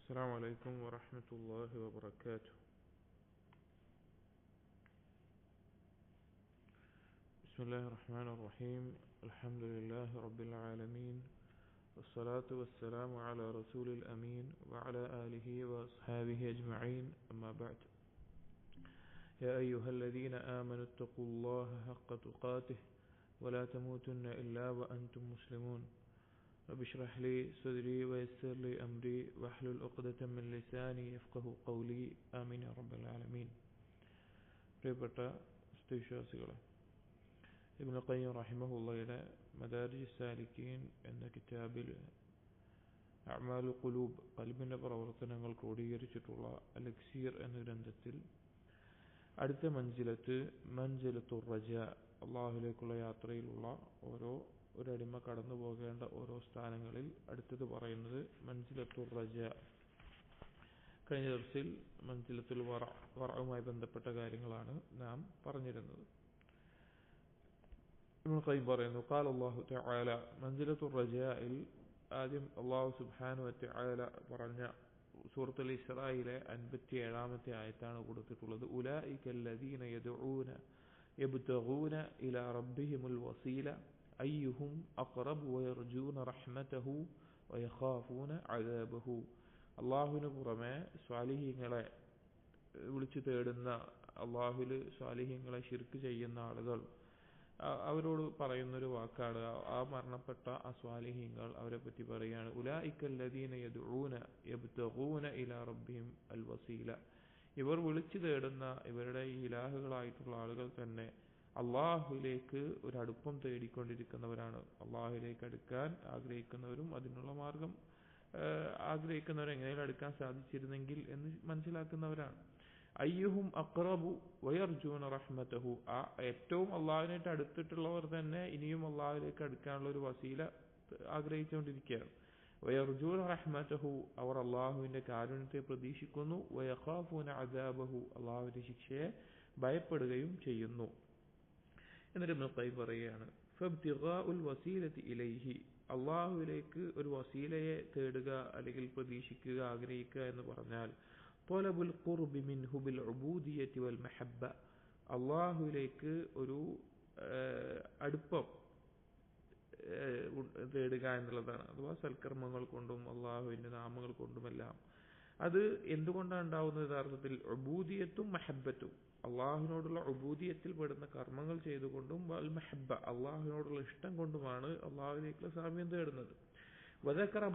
السلام عليكم ورحمة الله وبركاته. بسم الله الرحمن الرحيم. الحمد لله رب العالمين، والصلاة والسلام على رسول الأمين وعلى آله وأصحابه أجمعين، أما بعد. يا أيها الذين آمنوا اتقوا الله حق تقاته ولا تموتن إلا وأنتم مسلمون. رب اشرح لي صدري ويسر لي أمري واحلل عقدة من لساني يفقهوا قولي آمين يا رب العالمين. പ്രിയപ്പെട്ട വിശ്വാസികളെ, ഇബ്നു ഖയ്യിം റഹിമഹുള്ളയുടെ മദാരിജ് സാലിക്കീൻ എന്ന കിതാബിൽ അഅ്മാലുൽ ഖുലൂബ്, ഖൽബിന്റെ പ്രവർത്തനങ്ങൾ ക്രോഡീകരിച്ചിട്ടുള്ള അൽ-ഇക്സീർ എന്ന ഗ്രന്ഥത്തിൽ അടുത്ത മൻസിലത്തുർ റജാ, അള്ളാഹുലേക്കുള്ള യാത്രയിലുള്ള ഒരു അടിമ കടന്നു പോകേണ്ട ഓരോ സ്ഥാനങ്ങളിൽ അടുത്തത് പറയുന്നത് മൻസിലത്തുർ റജാ. കഴിഞ്ഞ ദിവസത്തിൽ മൻസിലത്തുൽ വറഉമായി ബന്ധപ്പെട്ട കാര്യങ്ങളാണ് നാം പറഞ്ഞിരുന്നത്. ഇബ്നു ഖയ്യിം പറയുന്നു, ഖാല അല്ലാഹു തആല, മൻസിലത്തുർ റജാഇൽ ആദ്യം അല്ലാഹു സുബ്ഹാനഹു വ തആല പറഞ്ഞ സൂറത്തുൽ ഇസ്രായിലെ 57-ാമത്തെ ആയത്താണ് കൊടുത്തിട്ടുള്ളത്. ഉലൈകല്ലദീന യദ്ഊന യബ്തഗൂന ഇലാ റബ്ബിഹിമുൽ വസീല അയ്യുഹും അഖ്റബു വയർജൂന റഹ്മതഹു വയഖാഫൂന അദാബഹു. അല്ലാഹുവിന് പുറമെ സ്വാലിഹീങ്ങളെ വിളിച്ചു തേടുന്ന, അല്ലാഹുവിൽ സ്വാലിഹീങ്ങളെ ശിർക്ക് ചെയ്യുന്ന ആളുകൾ, അവരോട് പറയുന്നൊരു വാക്കാണ്, ആ മരണപ്പെട്ട അസ്വാലിഹീങ്ങൾ അവരെ പറ്റി പറയുകയാണ്. ഉലൈകല്ലദീന യദ്ഊന യബ്തഗൂന ഇലാ റബ്ബിഹിം അൽ വസീല. ഇവർ വിളിച്ചു തേടുന്ന, ഇവരുടെ ഈ ഇലാഹുകളായിട്ടുള്ള ആളുകൾ തന്നെ അള്ളാഹുവിലേക്ക് ഒരു അടുപ്പം തേടിക്കൊണ്ടിരിക്കുന്നവരാണ്. അള്ളാഹുവിലേക്ക് അടുക്കാൻ ആഗ്രഹിക്കുന്നവരും അതിനുള്ള മാർഗം ആഗ്രഹിക്കുന്നവർ എങ്ങനെയും അടുക്കാൻ സാധിച്ചിരുന്നെങ്കിൽ എന്ന് മനസ്സിലാക്കുന്നവരാണ്. അയ്യുഹും അഖ്റബു വയർജൂന റഹ്മതഹു. ആ ഏറ്റവും അള്ളാഹുവിനായിട്ട് അടുത്തിട്ടുള്ളവർ തന്നെ ഇനിയും അള്ളാഹുവിലേക്ക് അടുക്കാനുള്ള ഒരു വസീല ആഗ്രഹിച്ചുകൊണ്ടിരിക്കുകയാണ്. വയർജൂന റഹ്മതഹു, അവർ അള്ളാഹുവിന്റെ കാരുണ്യത്തെ പ്രതീക്ഷിക്കുന്നു. വയഖാഫൂന അദാബഹു, അള്ളാഹുവിന്റെ ശിക്ഷയെ ഭയപ്പെടുകയും ചെയ്യുന്നു. എന്നിട്ട് ഇബ്നു ഖയ്യിം പറയുകയാണ്, ഫബ്തിഗാഉൽ വസീലത്തി ഇലൈഹി, അള്ളാഹുവിലേക്ക് ഒരു വസീലയെ തേടുക അല്ലെങ്കിൽ പ്രതീക്ഷിക്കുക, ആഗ്രഹിക്കുക എന്ന് പറഞ്ഞാൽ ത്വലബുൽ ഖുർബി മിൻഹു ബിൽ ഉബൂദിയ്യത്തി വൽ മഹബ്ബ, അള്ളാഹുവിലേക്ക് ഒരു അടുപ്പം തേടുക എന്നുള്ളതാണ്. അഥവാ സൽക്കർമ്മങ്ങൾ കൊണ്ടും അള്ളാഹുവിന്റെ നാമങ്ങൾ കൊണ്ടുമെല്ലാം. അത് എന്തുകൊണ്ടാണ് ഉണ്ടാവുന്നത്? യഥാർത്ഥത്തിൽ ഉബൂദിയത്തും മഹബ്ബത്തും, അള്ളാഹുവിനോടുള്ള ഉബൂദിയത്തിൽ പെടുന്ന കർമ്മങ്ങൾ ചെയ്തുകൊണ്ടും വൽ മഹബ്ബ, അള്ളാഹുവിനോടുള്ള ഇഷ്ടം കൊണ്ടുമാണ് അള്ളാഹുവിലേക്കുള്ള സാമീപ്യം തേടുന്നത്. വദക്കറ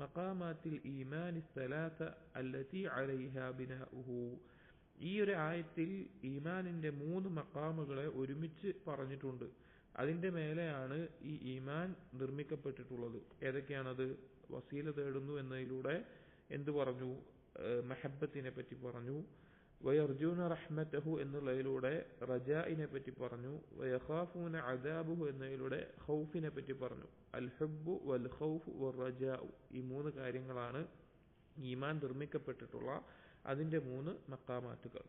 മഖാമാത്തിൽ ഈമാനി الثلاث التي عليها بناؤه. ഈ ഒരു ആയത്തിൽ ഈമാനിന്റെ 3 മഖാമുകളെ ഒരുമിച്ച് പറഞ്ഞിട്ടുണ്ട്. അതിന്റെ മേലെയാണ് ഈ ഈമാൻ നിർമ്മിക്കപ്പെട്ടിട്ടുള്ളത്. ഏതൊക്കെയാണത്? വസീല തേടുന്നു എന്നതിലൂടെ എന്ത് പറഞ്ഞു? മഹബ്ബത്തിനെ പറ്റി പറഞ്ഞു. വയർജൂന റഹ്മതഹു എന്നുള്ളതിലൂടെ റജാഇനെ പറ്റി പറഞ്ഞു. വയഖാഫൂന അദാബഹു എന്നതിലൂടെ ഖൗഫിനെ പറ്റി പറഞ്ഞു. അൽ ഹുബ്ബു വൽ ഖൗഫ് വർ റജാഉ, ഈ 3 കാര്യങ്ങളാണ് ഈമാൻ നിർമ്മിക്കപ്പെട്ടിട്ടുള്ള അതിന്റെ 3 മഖാമാത്തുകൾ.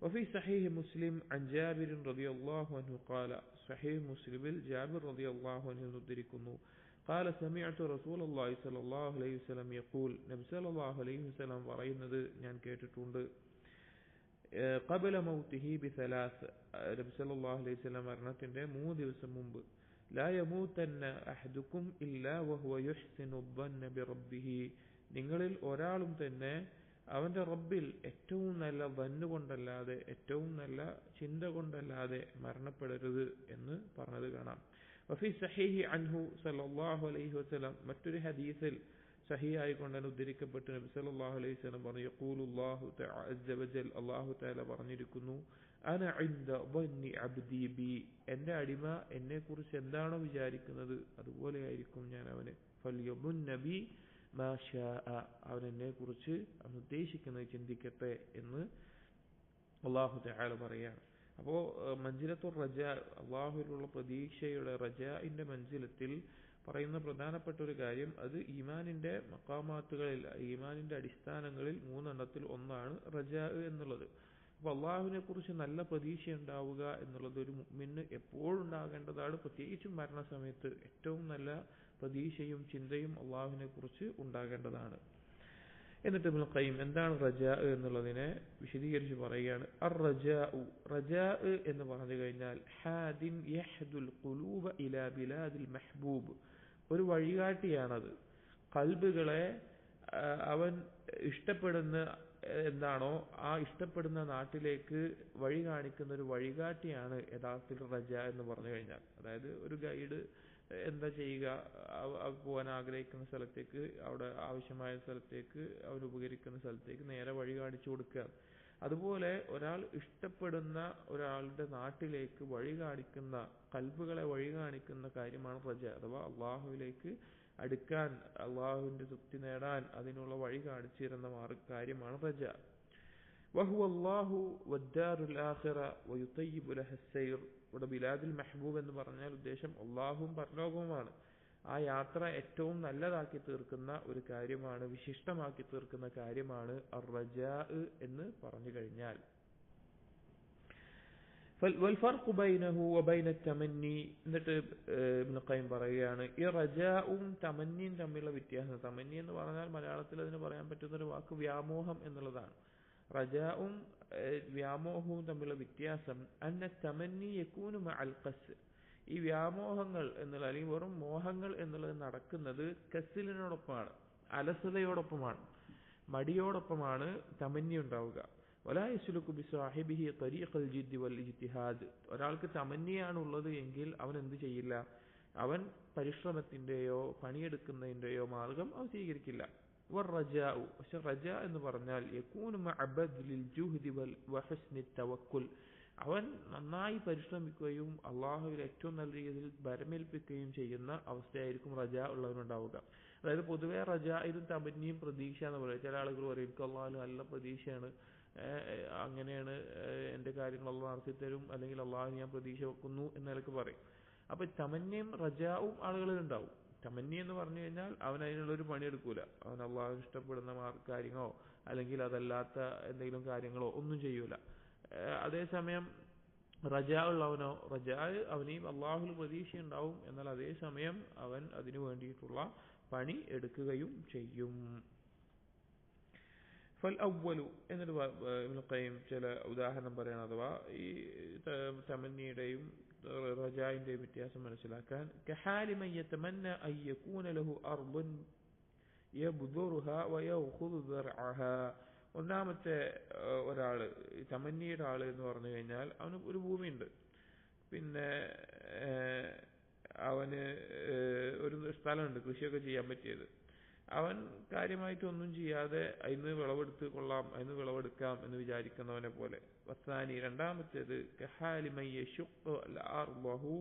വഫി സഹീഹ് മുസ്ലിം അൻ ജാബിർ റളിയല്ലാഹു അൻഹു ഖാല, സഹീഹ് മുസ്ലിമിൽ ജാബിർ റളിയല്ലാഹു അൻഹു ഉദ്ധരിക്കുന്നു, ഖാല സമിഅതു റസൂലുള്ളാഹി സ്വല്ലല്ലാഹു അലൈഹി വസല്ലം യഖൂൽ, നബി സല്ലല്ലാഹു അലൈഹി വസല്ലം പറയുന്നത് ഞാൻ കേട്ടിട്ടുണ്ട്. ഖബല മൗതിഹി ബിസലാസ്, നബി സല്ലല്ലാഹു അലൈഹി വസല്ലം മരണത്തിന്റെ 3 ദിവസം മുമ്പ്, ലാ യമൂതന്ന അഹദുക്കും ഇല്ലാ വഹുവ യുഹ്സിനു الظن ബിറബ്ബിഹി, നിങ്ങളിൽ ഒരാളും തന്നെ അവന്റെ റബ്ബിൽ ഏറ്റവും നല്ല ദന്ന് കൊണ്ടല്ലാതെ, ഏറ്റവും നല്ല ചിന്ത കൊണ്ടല്ലാതെ മരണപ്പെടരുത് എന്ന് പറഞ്ഞത് കാണാം. വഫി സഹീഹി അൻഹു സല്ലല്ലാഹു അലൈഹി വസല്ലം, മറ്റൊരു ഹദീസിൽ സഹീഹായി കൊണ്ടാണ് ഉദ്ധരിക്കപ്പെട്ട് നബി സല്ലല്ലാഹു അലൈഹി വസല്ലം പറഞ്ഞു, യഖൂലുല്ലാഹു അസ്സ വജൽ, അല്ലാഹു തആല പറഞ്ഞിരിക്കുന്നു, അന ഇൻദ ദന്നി അബ്ദി ബി, എന്റെ അടിമ എന്നെ കുറിച്ച് എന്താണോ വിചാരിക്കുന്നത് അതുപോലെയായിരിക്കും ഞാൻ അവന്. ഫൽയദുന്ന ബി മാ ശാഅ, അവൻ എന്നെ കുറിച്ച് അവൻ ഉദ്ദേശിക്കുന്നത് ചിന്തിക്കട്ടെ എന്ന് അല്ലാഹു തആല പറയാണ്. അപ്പോ മൻസിലത്തുർ റജാ, അള്ളാഹുവിലുള്ള പ്രതീക്ഷയുടെ റജാഇന്റെ മൻസിലത്തിൽ പറയുന്ന പ്രധാനപ്പെട്ട ഒരു കാര്യം, അത് ഈമാനിന്റെ മഖാമാത്തുകളിൽ, ഈമാനിന്റെ അടിസ്ഥാനങ്ങളിൽ 3 എണ്ണത്തിൽ ഒന്നാണ് റജാ എന്നുള്ളത്. അപ്പോൾ അള്ളാഹുവിനെ കുറിച്ച് നല്ല പ്രതീക്ഷ ഉണ്ടാവുക എന്നുള്ളത് ഒരു മുഅ്മിന് എപ്പോഴും ഉണ്ടാകേണ്ടതാണ്. പ്രത്യേകിച്ചും മരണസമയത്ത് ഏറ്റവും നല്ല പ്രതീക്ഷയും ചിന്തയും അള്ളാഹുവിനെ കുറിച്ച് ഉണ്ടാകേണ്ടതാണ്. എന്നിട്ട് ഇബ്നുൽ ഖയ്യിം എന്താണ് റജാ എന്നുള്ളതിനെ വിശദീകരിച്ച് പറയുകയാണ്. അർ റജാഉ, റജാ എന്ന് പറഞ്ഞു കഴിഞ്ഞാൽ ഹാദിൻ യഹ്ദുൽ ഖുലൂബ ഇലാ ബിലാദിൽ മഹ്ബൂബ്, ഒരു വഴികാട്ടിയാണത്. കൽബുകളെ അവൻ ഇഷ്ടപ്പെടുന്ന എന്താണോ ആ ഇഷ്ടപ്പെടുന്ന നാട്ടിലേക്ക് വഴി കാണിക്കുന്ന ഒരു വഴികാട്ടിയാണ് യഥാർത്ഥത്തിൽ റജാ എന്ന് പറഞ്ഞു കഴിഞ്ഞാൽ. അതായത് ഒരു ഗൈഡ് എന്താ ചെയ്യുക, പോകാൻ ആഗ്രഹിക്കുന്ന സ്ഥലത്തേക്ക്, അവിടെ ആവശ്യമായ സ്ഥലത്തേക്ക്, അവൻ ഉപകരിക്കുന്ന സ്ഥലത്തേക്ക് നേരെ വഴി കാണിച്ചു കൊടുക്കുക. അതുപോലെ ഒരാൾ ഇഷ്ടപ്പെടുന്ന ഒരാളുടെ നാട്ടിലേക്ക് വഴി കാണിക്കുന്ന, കൽബുകളെ വഴി കാണിക്കുന്ന കാര്യമാണ് റജ, അഥവാ അള്ളാഹുവിലേക്ക് അടുക്കാൻ, അള്ളാഹുവിന്റെ തൃപ്തി നേടാൻ അതിനുള്ള വഴി കാണിച്ചു തരുന്ന കാര്യമാണ് റജ. വഹുവ അല്ലാഹു വദ്ദാറുൽ ആഖിറ വയുതയ്യിബു ലഹ സൈർ. ഇവിടെ ബിലാദുൽ മെഹബൂബ് എന്ന് പറഞ്ഞാൽ ഉദ്ദേശം അള്ളാഹുവും പരലോകവുമാണ്. ആ യാത്ര ഏറ്റവും നല്ലതാക്കി തീർക്കുന്ന ഒരു കാര്യമാണ്, വിശിഷ്ടമാക്കി തീർക്കുന്ന കാര്യമാണ് അർ-റജാ എന്ന് പറഞ്ഞു കഴിഞ്ഞാൽ. വൽഫർഖു ബൈനഹു വബൈന തമന്നി, എന്നിട്ട് ഇബ്നു ഖയ്യിം പറയുകയാണ് ഈ റജാഉം തമന്നിയും തമ്മിലുള്ള വ്യത്യാസം. തമന്നി എന്ന് പറഞ്ഞാൽ മലയാളത്തിൽ അതിന് പറയാൻ പറ്റുന്ന ഒരു വാക്ക് വ്യാമോഹം എന്നുള്ളതാണ്. റജാഉം വ്യാമോഹവും തമ്മിലുള്ള വ്യത്യാസം അന്ന തമന്നി യകൂനു മഅൽ ഖസ്, ഈ വ്യാമോഹങ്ങൾ എന്നുള്ള അല്ലെങ്കിൽ വെറും മോഹങ്ങൾ എന്നുള്ളത് നടക്കുന്നത് കസ്ലിനോടൊപ്പമാണ്, അലസതയോടൊപ്പമാണ്, മടിയോടൊപ്പമാണ് തമന്നി ഉണ്ടാവുക. വലാ യസ്ലുകു ബിസാഹിബിഹി തരീഖൽ ജിദ്ദി വൽ ഇജ്തിഹാദ്, ഒരാൾക്ക് തമന്നിയാണ് ഉള്ളത് എങ്കിൽ അവൻ എന്ത് ചെയ്യില്ല, അവൻ പരിശ്രമത്തിന്റെയോ പണിയെടുക്കുന്നതിന്റെയോ മാർഗം അവൻ സ്വീകരിക്കില്ല. വറജാഉ, പക്ഷെ റജ എന്ന് പറഞ്ഞാൽ യകൂനു മഅ ബദ്ലിൽ ജുഹ്ദി വഹുസ്നി തവക്കുൽ, അവൻ നന്നായി പരിശ്രമിക്കുകയും അള്ളാഹുവിൽ ഏറ്റവും നല്ല രീതിയിൽ ബരമേൽപ്പിക്കുകയും ചെയ്യുന്ന അവസ്ഥയായിരിക്കും റജ ഉള്ളവനുണ്ടാവുക. അതായത് പൊതുവെ റജായിലും തമന്നിയും പ്രതീക്ഷ എന്ന് പറയുക. ചില ആളുകൾ പറയും എനിക്ക് അള്ളാഹു നല്ല പ്രതീക്ഷയാണ്, അങ്ങനെയാണ് എന്റെ കാര്യങ്ങൾ അള്ളാഹ് നടത്തിത്തരും, അല്ലെങ്കിൽ അള്ളാഹു ഞാൻ പ്രതീക്ഷ വെക്കുന്നു എന്നൊക്കെ പറയും. അപ്പൊ തമന്നിയും റജാവും ആളുകളിൽ ഉണ്ടാവും. തമന്നി എന്ന് പറഞ്ഞു കഴിഞ്ഞാൽ അവൻ അതിനുള്ളൊരു പണിയെടുക്കൂല, അവൻ അള്ളാഹു ഇഷ്ടപ്പെടുന്ന കാര്യങ്ങളോ അല്ലെങ്കിൽ അതല്ലാത്ത എന്തെങ്കിലും കാര്യങ്ങളോ ഒന്നും ചെയ്യൂല. അതേസമയം റജാ ഉള്ളവനോ, റജാ അവനെയും അള്ളാഹുൽ പ്രതീക്ഷ ഉണ്ടാവും, എന്നാൽ അതേസമയം അവൻ അതിനു വേണ്ടിയിട്ടുള്ള പണി എടുക്കുകയും ചെയ്യും. ഫൽ അവ്വലു, എന്നിട്ട് ഇബ്നുൽ ഖയ്യിം ചില ഉദാഹരണം പറയണം, അഥവാ ഈ തമന്നിയുടെയും റജായിന്റെയും വ്യത്യാസം മനസ്സിലാക്കാൻ. കഹാലി മൻ യതമന്ന അൻ യകൂന ലഹു അർദുൻ യബ്ദുറുഹാ വയഖുദു ദർഅഹാ. ഒന്നാമത്തെ ഒരാള്, തമന്നിയുടെ ആള് എന്ന് പറഞ്ഞു കഴിഞ്ഞാൽ അവന് ഒരു ഭൂമിയുണ്ട്, പിന്നെ അവന് ഒരു സ്ഥലമുണ്ട് കൃഷിയൊക്കെ ചെയ്യാൻ പറ്റിയത്. അവൻ കാര്യമായിട്ടൊന്നും ചെയ്യാതെ അതിന് വിളവെടുത്ത് കൊള്ളാം, അതിന് വിളവെടുക്കാം എന്ന് വിചാരിക്കുന്നവനെ പോലെ. വസാനി, രണ്ടാമത്തേത് കഹാലി മൻ യശുഖു അർളഹു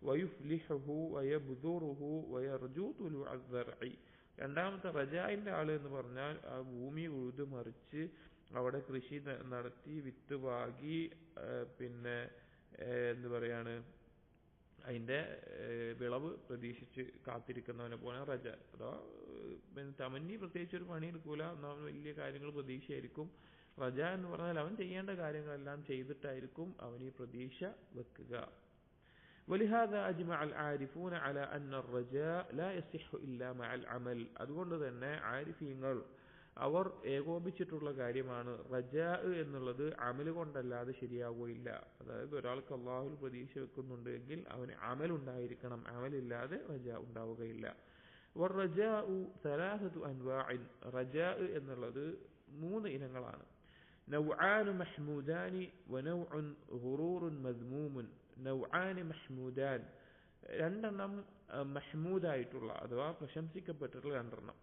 വയുഫ്ലിഹു വയബ്ദുറുഹു വയർജു തുലുഅ അസ്സർഇ. രണ്ടാമത്തെ റജായിന്റെ ആള് എന്ന് പറഞ്ഞാൽ ആ ഭൂമി ഉഴുതു മറിച്ച് അവിടെ കൃഷി നടത്തി വിത്ത് പാകി പിന്നെ എന്ത് പറയാണ് അതിന്റെ വിളവ് പ്രതീക്ഷിച്ച് കാത്തിരിക്കുന്നവനെ പോലെ റജ. അഥവാ തമന്നി പ്രത്യേകിച്ച് ഒരു പണിയെടുക്കൂല, എന്നാൽ വലിയ കാര്യങ്ങൾ പ്രതീക്ഷയായിരിക്കും. റജ എന്ന് പറഞ്ഞാൽ അവൻ ചെയ്യേണ്ട കാര്യങ്ങളെല്ലാം ചെയ്തിട്ടായിരിക്കും അവൻ ഈ പ്രതീക്ഷ വെക്കുക. ولهذا أجمع العارفون على أن الرجاء لا يصح إلا مع العمل. അതുകൊണ്ട് തന്നെ ആരിഫീങ്ങൾ അവർ ഏകോപിച്ചിട്ടുള്ള കാര്യമാണ് റജാ എന്നുള്ളത് അമൽ കൊണ്ടല്ലാതെ ശരിയാവുകയില്ല. അതായത് ഒരാൾക്ക് അള്ളാഹുൽ പ്രതീക്ഷ വെക്കുന്നുണ്ട് എങ്കിൽ അവന് അമൽ ഉണ്ടായിരിക്കണം, അമലില്ലാതെ റജാ ഉണ്ടാവുകയില്ല. വറജാഉ സലാസതു അൻവാഇൻ, റജാ എന്നുള്ളത് 3 ഇനങ്ങളാണ്. നൗആൻ മഹ്മൂദാനി വനൗഉൻ ഗുറൂറുൻ മദ്മൂമുൻ. നൗആൻ മഹ്മൂദാൻ, 2 മഹ്മൂദായിട്ടുള്ള അഥവാ പ്രശംസിക്കപ്പെട്ടിട്ടുള്ള 2.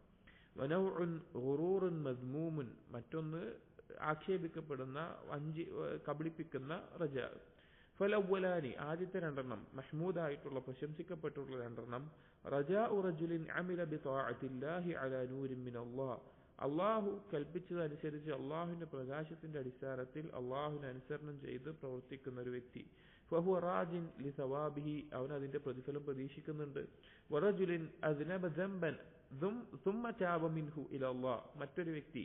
വനൗഉൻ ഗുറൂറുൻ മദ്മൂമുൻ, മറ്റൊന്ന് ആക്ഷേപിക്കപ്പെടുന്ന കബളിപ്പിക്കുന്ന റജാ. ഫലവ്വലാനി, ആദ്യത്തെ 2 മഹ്മൂദായിട്ടുള്ള പ്രശംസിക്കപ്പെട്ടുള്ള 2. റജാഉ റജുലിൻ അമില ബിതാഅത്തില്ലാഹി അലാ നൂരിൻ മിനല്ലാഹ്, അള്ളാഹു കൽപ്പിച്ചതനുസരിച്ച് അള്ളാഹുവിന്റെ പ്രകാശത്തിന്റെ അടിസ്ഥാനത്തിൽ അള്ളാഹുവിനെ അനുസരണം ചെയ്ത് പ്രവർത്തിക്കുന്ന ഒരു വ്യക്തി. ഫഹുവ റാജിൻ ലിസവാബിഹി, അവൻ അതിന്റെ പ്രതിഫലം പ്രതീക്ഷിക്കുന്നുണ്ട്. വറജുലിൻ അസ്നബ ദംബൻ സുമ്മ താബ മിൻഹു ഇലല്ലാഹ്, മറ്റൊരു വ്യക്തി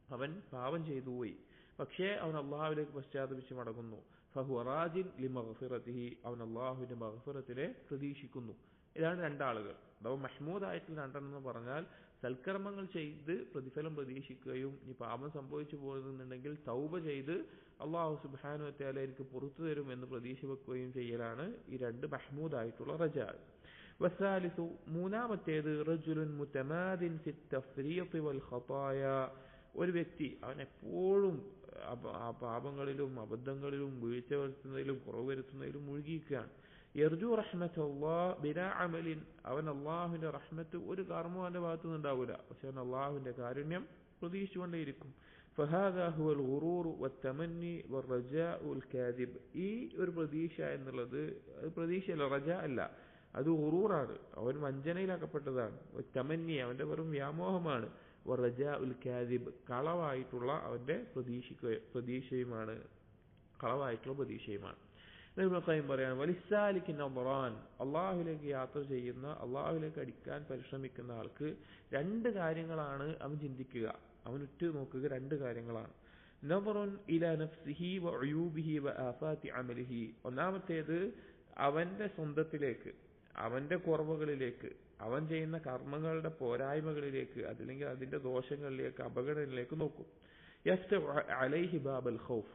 അവൻ പാപം ചെയ്തു പോയി, പക്ഷേ അവൻ അള്ളാഹുവിലേക്ക് പശ്ചാത്തപിച്ച് മടങ്ങുന്നു. ഫഹുവ റാജിൻ ലിമഗ്ഫിറതിഹി, അവൻ അള്ളാഹുവിന്റെ മഗ്ഫിറത്തിനെ പ്രതീക്ഷിക്കുന്നു. ഇതാണ് രണ്ടാളുകൾ. അഥവാ മഹ്മൂദായിട്ടുള്ള രണ്ടെണ്ണം എന്ന് പറഞ്ഞാൽ സൽക്കർമ്മങ്ങൾ ചെയ്ത് പ്രതിഫലം പ്രതീക്ഷിക്കുകയും ഇനി പാപം സംഭവിച്ചു പോകുന്നുണ്ടെങ്കിൽ തൗബ ചെയ്ത് അള്ളാഹു സുബ്ഹാനഹു വ തആല എനിക്ക് പുറത്തു തരും എന്ന് പ്രതീക്ഷ വെക്കുകയും ചെയ്യലാണ് ഈ രണ്ട് മഹ്മൂദായിട്ടുള്ള റജാ. വസാലിസു മൂന്നാമത്തേത് റജുലുൻ മുതമാദിൻ ഫി തഫ്രീത്ത് വൽ ഖതായ, ഒരു വ്യക്തി അവൻ എപ്പോഴും പാപങ്ങളിലും അബദ്ധങ്ങളിലും വീഴ്ച വരുത്തുന്നതിലും കുറവ് വരുത്തുന്നതിലും മുഴുകിയിരിക്കുകയാണ്. യർജു റഹ്മത്തല്ലാഹ് ബിലാ അമലിൻ, അവൻ അള്ളാഹുവിന്റെ റഹ്മത്ത് ഒരു കർമ്മവും അവന്റെ ഭാഗത്തു നിന്നുണ്ടാവില്ല, പക്ഷെ അവൻ അള്ളാഹുവിന്റെ കാരുണ്യം പ്രതീക്ഷിച്ചുകൊണ്ടേയിരിക്കും. ഫഹാദാ ഹുവൽ ഗുറൂർ വത്തമന്നി വറജാഉൽ കാദിബ്, ഈ ഒരു പ്രതീക്ഷ എന്നുള്ളത് പ്രതീക്ഷയല്ല, റജാ അല്ല, അത് ഗുറൂറാണ്, അവൻ വഞ്ചനയിലാക്കപ്പെട്ടതാണ്. തമന്നി അവന്റെ വെറും വ്യാമോഹമാണ്. വറജാഉൽ കാദിബ് കളവായിട്ടുള്ള അവന്റെ പ്രതീക്ഷയുമാണ്, കളവായിട്ടുള്ള പ്രതീക്ഷയുമാണ്. പറയാണ് വലിസാലിക്ക് നബറാൻ, അള്ളാഹുലേക്ക് യാത്ര ചെയ്യുന്ന, അള്ളാഹുലേക്ക് അടിക്കാൻ പരിശ്രമിക്കുന്ന ആൾക്ക് രണ്ട് കാര്യങ്ങളാണ് അവൻ ചിന്തിക്കുക, അവൻ ഉറ്റു നോക്കുക, രണ്ട് കാര്യങ്ങളാണ്. നബറുൻ ഇലാ നഫ്സിഹി വ ഉയൂബിഹി വ ആഫാത്തി അമലിഹി, ഒന്നാമത്തേത് അവന്റെ സ്വന്തത്തിലേക്ക്, അവന്റെ കുറവുകളിലേക്ക്, അവൻ ചെയ്യുന്ന കർമ്മങ്ങളുടെ പോരായ്മകളിലേക്ക്, അതല്ലെങ്കിൽ അതിന്റെ ദോഷങ്ങളിലേക്ക്, അപകടങ്ങളിലേക്ക് നോക്കും. യഫ്തഹു അലൈഹി ബാബൽ ഖൗഫ്,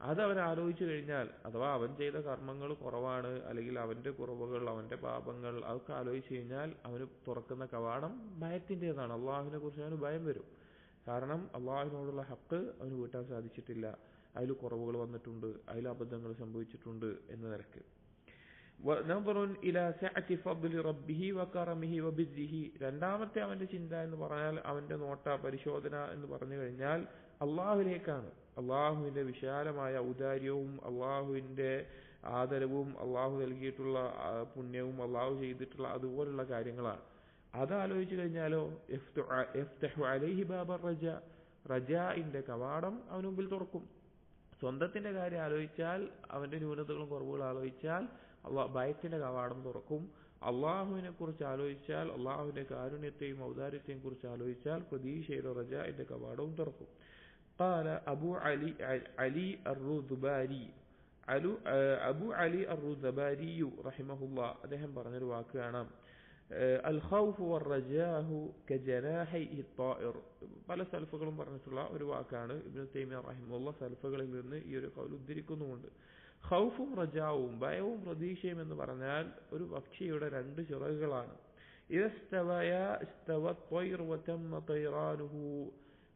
അത് അവൻ ആലോചിച്ചു കഴിഞ്ഞാൽ, അഥവാ അവൻ ചെയ്ത കർമ്മങ്ങൾ കുറവാണ്, അല്ലെങ്കിൽ അവന്റെ കുറവുകൾ, അവന്റെ പാപങ്ങൾ, അതൊക്കെ ആലോചിച്ചു കഴിഞ്ഞാൽ അവന് തുറക്കുന്ന കവാടം ഭയത്തിൻ്റെതാണ്. അള്ളാഹുവിനെ കുറിച്ച് അവന് ഭയം വരും. കാരണം അള്ളാഹുവിനോടുള്ള ഹക്ക് അവന് വീട്ടാൻ സാധിച്ചിട്ടില്ല, അതിൽ കുറവുകൾ വന്നിട്ടുണ്ട്, അതിൽ അബദ്ധങ്ങൾ സംഭവിച്ചിട്ടുണ്ട് എന്ന നിലക്ക്. നദറുൻ ഇലാ സഅതി ഫദ്ലി റബ്ബിഹി വകറമിഹി വബിദ്ദിഹി, രണ്ടാമത്തെ അവന്റെ ചിന്ത എന്ന് പറഞ്ഞാൽ, അവന്റെ നോട്ട പരിശോധന എന്ന് പറഞ്ഞു കഴിഞ്ഞാൽ അള്ളാഹുവിലേക്കാണ്. അള്ളാഹുവിന്റെ വിശാലമായ ഔദാര്യവും അള്ളാഹുവിന്റെ ആദരവും അള്ളാഹു നൽകിയിട്ടുള്ള പുണ്യവും അള്ളാഹു ചെയ്തിട്ടുള്ള അതുപോലുള്ള കാര്യങ്ങളാണ്. അതാലോചിച്ചു കഴിഞ്ഞാലോ യഫ്തഹു അലൈഹി ബാബ റജാ, റജാഇന്റെ കവാടം അവന് മുമ്പിൽ തുറക്കും. സ്വന്തത്തിന്റെ കാര്യം ആലോചിച്ചാൽ, അവന്റെ ന്യൂനതകളും കുറവുകളും ആലോചിച്ചാൽ ഭയത്തിന്റെ കവാടം തുറക്കും. അള്ളാഹുവിനെ കുറിച്ച് ആലോചിച്ചാൽ, അള്ളാഹുവിന്റെ കാരുണ്യത്തെയും ഔദാര്യത്തെയും കുറിച്ച് ആലോചിച്ചാൽ പ്രതീക്ഷയുടെ റജാഇന്റെ കവാടവും തുറക്കും. قال أبو علي الرذباري അബു അലി അർ-റുദബാരി റഹിമഹുല്ലാ അദ്ദേഹം പറഞ്ഞൊരു വാക്കാണ് അൽ ഖൗഫ് വർ-റജാഹു കജനാഹി അത്ത്-ത്വാഇർ. പല സൽഫുകളും പറഞ്ഞിട്ടുള്ള ഒരു വാക്കാണ്. ഇബ്നു തൈമിയ്യ റഹിമഹുല്ലാ സൽഫുകളിൽ നിന്ന് ഈ ഒരു ഖൗൽ ഉദ്ധരിക്കുന്നുണ്ട്. ഖൗഫും റജാവും, ഭയവും പ്രതീക്ഷയും എന്ന് പറഞ്ഞാൽ ഒരു പക്ഷിയുടെ രണ്ട് ചിറകുകളാണ്. ഇദസ്തവയാ ഇസ്തവത് ത്വയ്ർ വതമ്മ തൈറാനുഹു,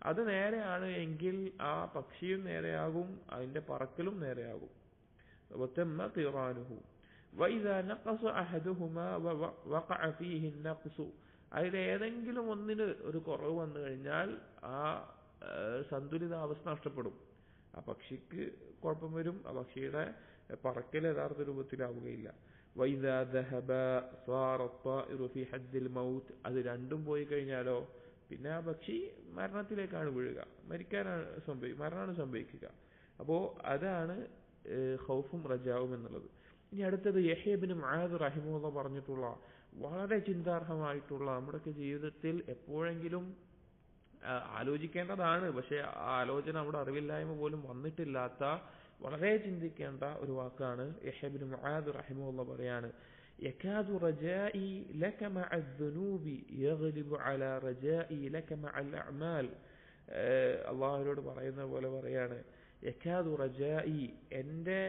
അത് നേരെയാണ് എങ്കിൽ ആ പക്ഷിയും നേരെയാകും, അതിന്റെ പറക്കലും നേരെയാകും. വതമ്മ തൈറാനുഹു വഇദാ നഖസ അഹദുഹുമാ വഖഅ ഫീഹി النقص, അതിൽ ഏതെങ്കിലും ഒന്നിന് ഒരു കുറവ് വന്നു കഴിഞ്ഞാൽ ആ സന്തുലിതാവസ്ഥ നഷ്ടപ്പെടും, ആ പക്ഷിക്ക് കുഴപ്പം വരും, ആ പക്ഷിയുടെ പറക്കൽ യഥാർത്ഥ രൂപത്തിലാവുകയില്ല. വഇദാ ദഹബ സാറ الطائر في حد الموت, അത് രണ്ടും പോയി കഴിഞ്ഞാലോ പിന്നെ ആ പക്ഷി മരണത്തിലേക്കാണ് വീഴുക, മരണമാണ് സംഭവിക്കുക. അപ്പോ അതാണ് ഖൗഫും റജാവും എന്നുള്ളത്. ഇനി അടുത്തത് യഹ്യ ഇബ്നു മുആദ് റഹിമഹുല്ലാഹ് പറഞ്ഞിട്ടുള്ള വളരെ ചിന്താർഹമായിട്ടുള്ള, നമ്മുടെയൊക്കെ ജീവിതത്തിൽ എപ്പോഴെങ്കിലും ആലോചിക്കേണ്ടതാണ്, പക്ഷെ ആ ആലോചന നമ്മുടെ അറിവില്ലായ്മ പോലും വന്നിട്ടില്ലാത്ത വളരെ ചിന്തിക്കേണ്ട ഒരു വാക്കാണ്. യഹ്യ ഇബ്നു മുആദ് റഹിമഹുല്ലാഹ് പറയാണ്, യകാദു റജാഇ ലക മഅ الذنوب يغلب على رجائي لك مع الأعمال. അള്ളാഹുവിനോട് പറയുന്ന പോലെ പറയാണ്, യകാദു റജാഇ, എന്റെ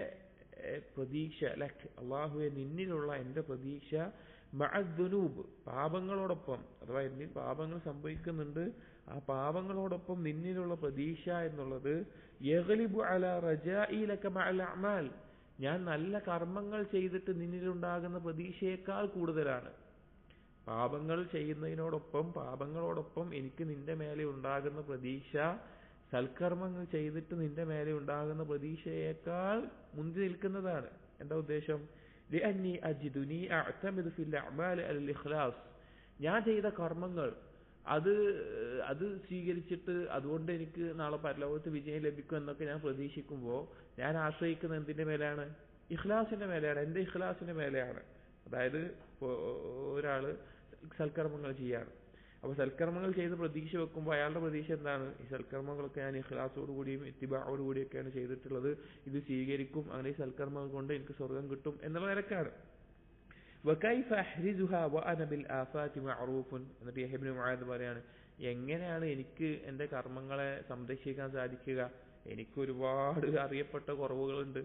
പ്രതീക്ഷ, ലക് അള്ളാഹുവെ നിന്നിലുള്ള എന്റെ പ്രതീക്ഷ, മഅ الذنوب പാപങ്ങളോടൊപ്പം, അഥവാ എന്നിൽ പാപങ്ങൾ സംഭവിക്കുന്നുണ്ട്, ആ പാപങ്ങളോടൊപ്പം നിന്നിലുള്ള പ്രതീക്ഷ എന്നുള്ളത് യഗ്ലിബു അലാ റജാഇ ലക മഅ الأعمال, ഞാൻ നല്ല കർമ്മങ്ങൾ ചെയ്തിട്ട് നിന്നിലുണ്ടാകുന്ന പ്രതീക്ഷയേക്കാൾ കൂടുതലാണ്. പാപങ്ങൾ ചെയ്യുന്നതിനോടൊപ്പം, പാപങ്ങളോടൊപ്പം എനിക്ക് നിന്റെ മേലെ ഉണ്ടാകുന്ന പ്രതീക്ഷ സൽക്കർമ്മങ്ങൾ ചെയ്തിട്ട് നിന്റെ മേലെ ഉണ്ടാകുന്ന പ്രതീക്ഷയേക്കാൾ മുന്തി നിൽക്കുന്നതാണ്. എന്താ ഉദ്ദേശം? ലിഅന്നി അജിദുനി അഅ്തമിദു ഫിൽ അഅ്മാൽ അൽ ഇഖ്ലാസ്, ഞാൻ ചെയ്ത കർമ്മങ്ങൾ അത് സ്വീകരിച്ചിട്ട് അതുകൊണ്ട് എനിക്ക് നാളെ പരലോകത്ത് വിജയം ലഭിക്കും എന്നൊക്കെ ഞാൻ പ്രതീക്ഷിക്കുമ്പോൾ ഞാൻ ആശ്രയിക്കുന്ന എന്തിന്റെ മേലെയാണ്? ഇഖ്ലാസിന്റെ മേലെയാണ്, എന്റെ ഇഖ്ലാസിന്റെ മേലെയാണ്. അതായത് ഒരാള് സൽക്കർമ്മങ്ങൾ ചെയ്യാണ്, അപ്പൊ സൽക്കർമ്മങ്ങൾ ചെയ്ത് പ്രതീക്ഷ വെക്കുമ്പോൾ അയാളുടെ പ്രതീക്ഷ എന്താണ്? ഈ സൽക്കർമ്മങ്ങളൊക്കെ ഞാൻ ഇഖ്ലാസോടുകൂടിയും ഇത്തിബാഅോടുകൂടിയൊക്കെയാണ് ചെയ്തിട്ടുള്ളത്, ഇത് സ്വീകരിക്കും, അങ്ങനെ ഈ സൽക്കർമ്മങ്ങൾ കൊണ്ട് എനിക്ക് സ്വർഗം കിട്ടും എന്നുള്ള നിലക്കാണ്. വകൈഫ അഹ്രിസുഹാ വഅന ബിൽ ആഫാതി മഅറൂഫുൻ. എന്നിട്ട് യഹ്യ ഇബ്നു മുആദ് പറയാണ്, എങ്ങനെയാണ് എനിക്ക് എൻ്റെ കർമ്മങ്ങളെ സംരക്ഷിക്കാൻ സാധിക്കുക? എനിക്ക് ഒരുപാട് അറിയപ്പെട്ട കുറവുകളുണ്ട്.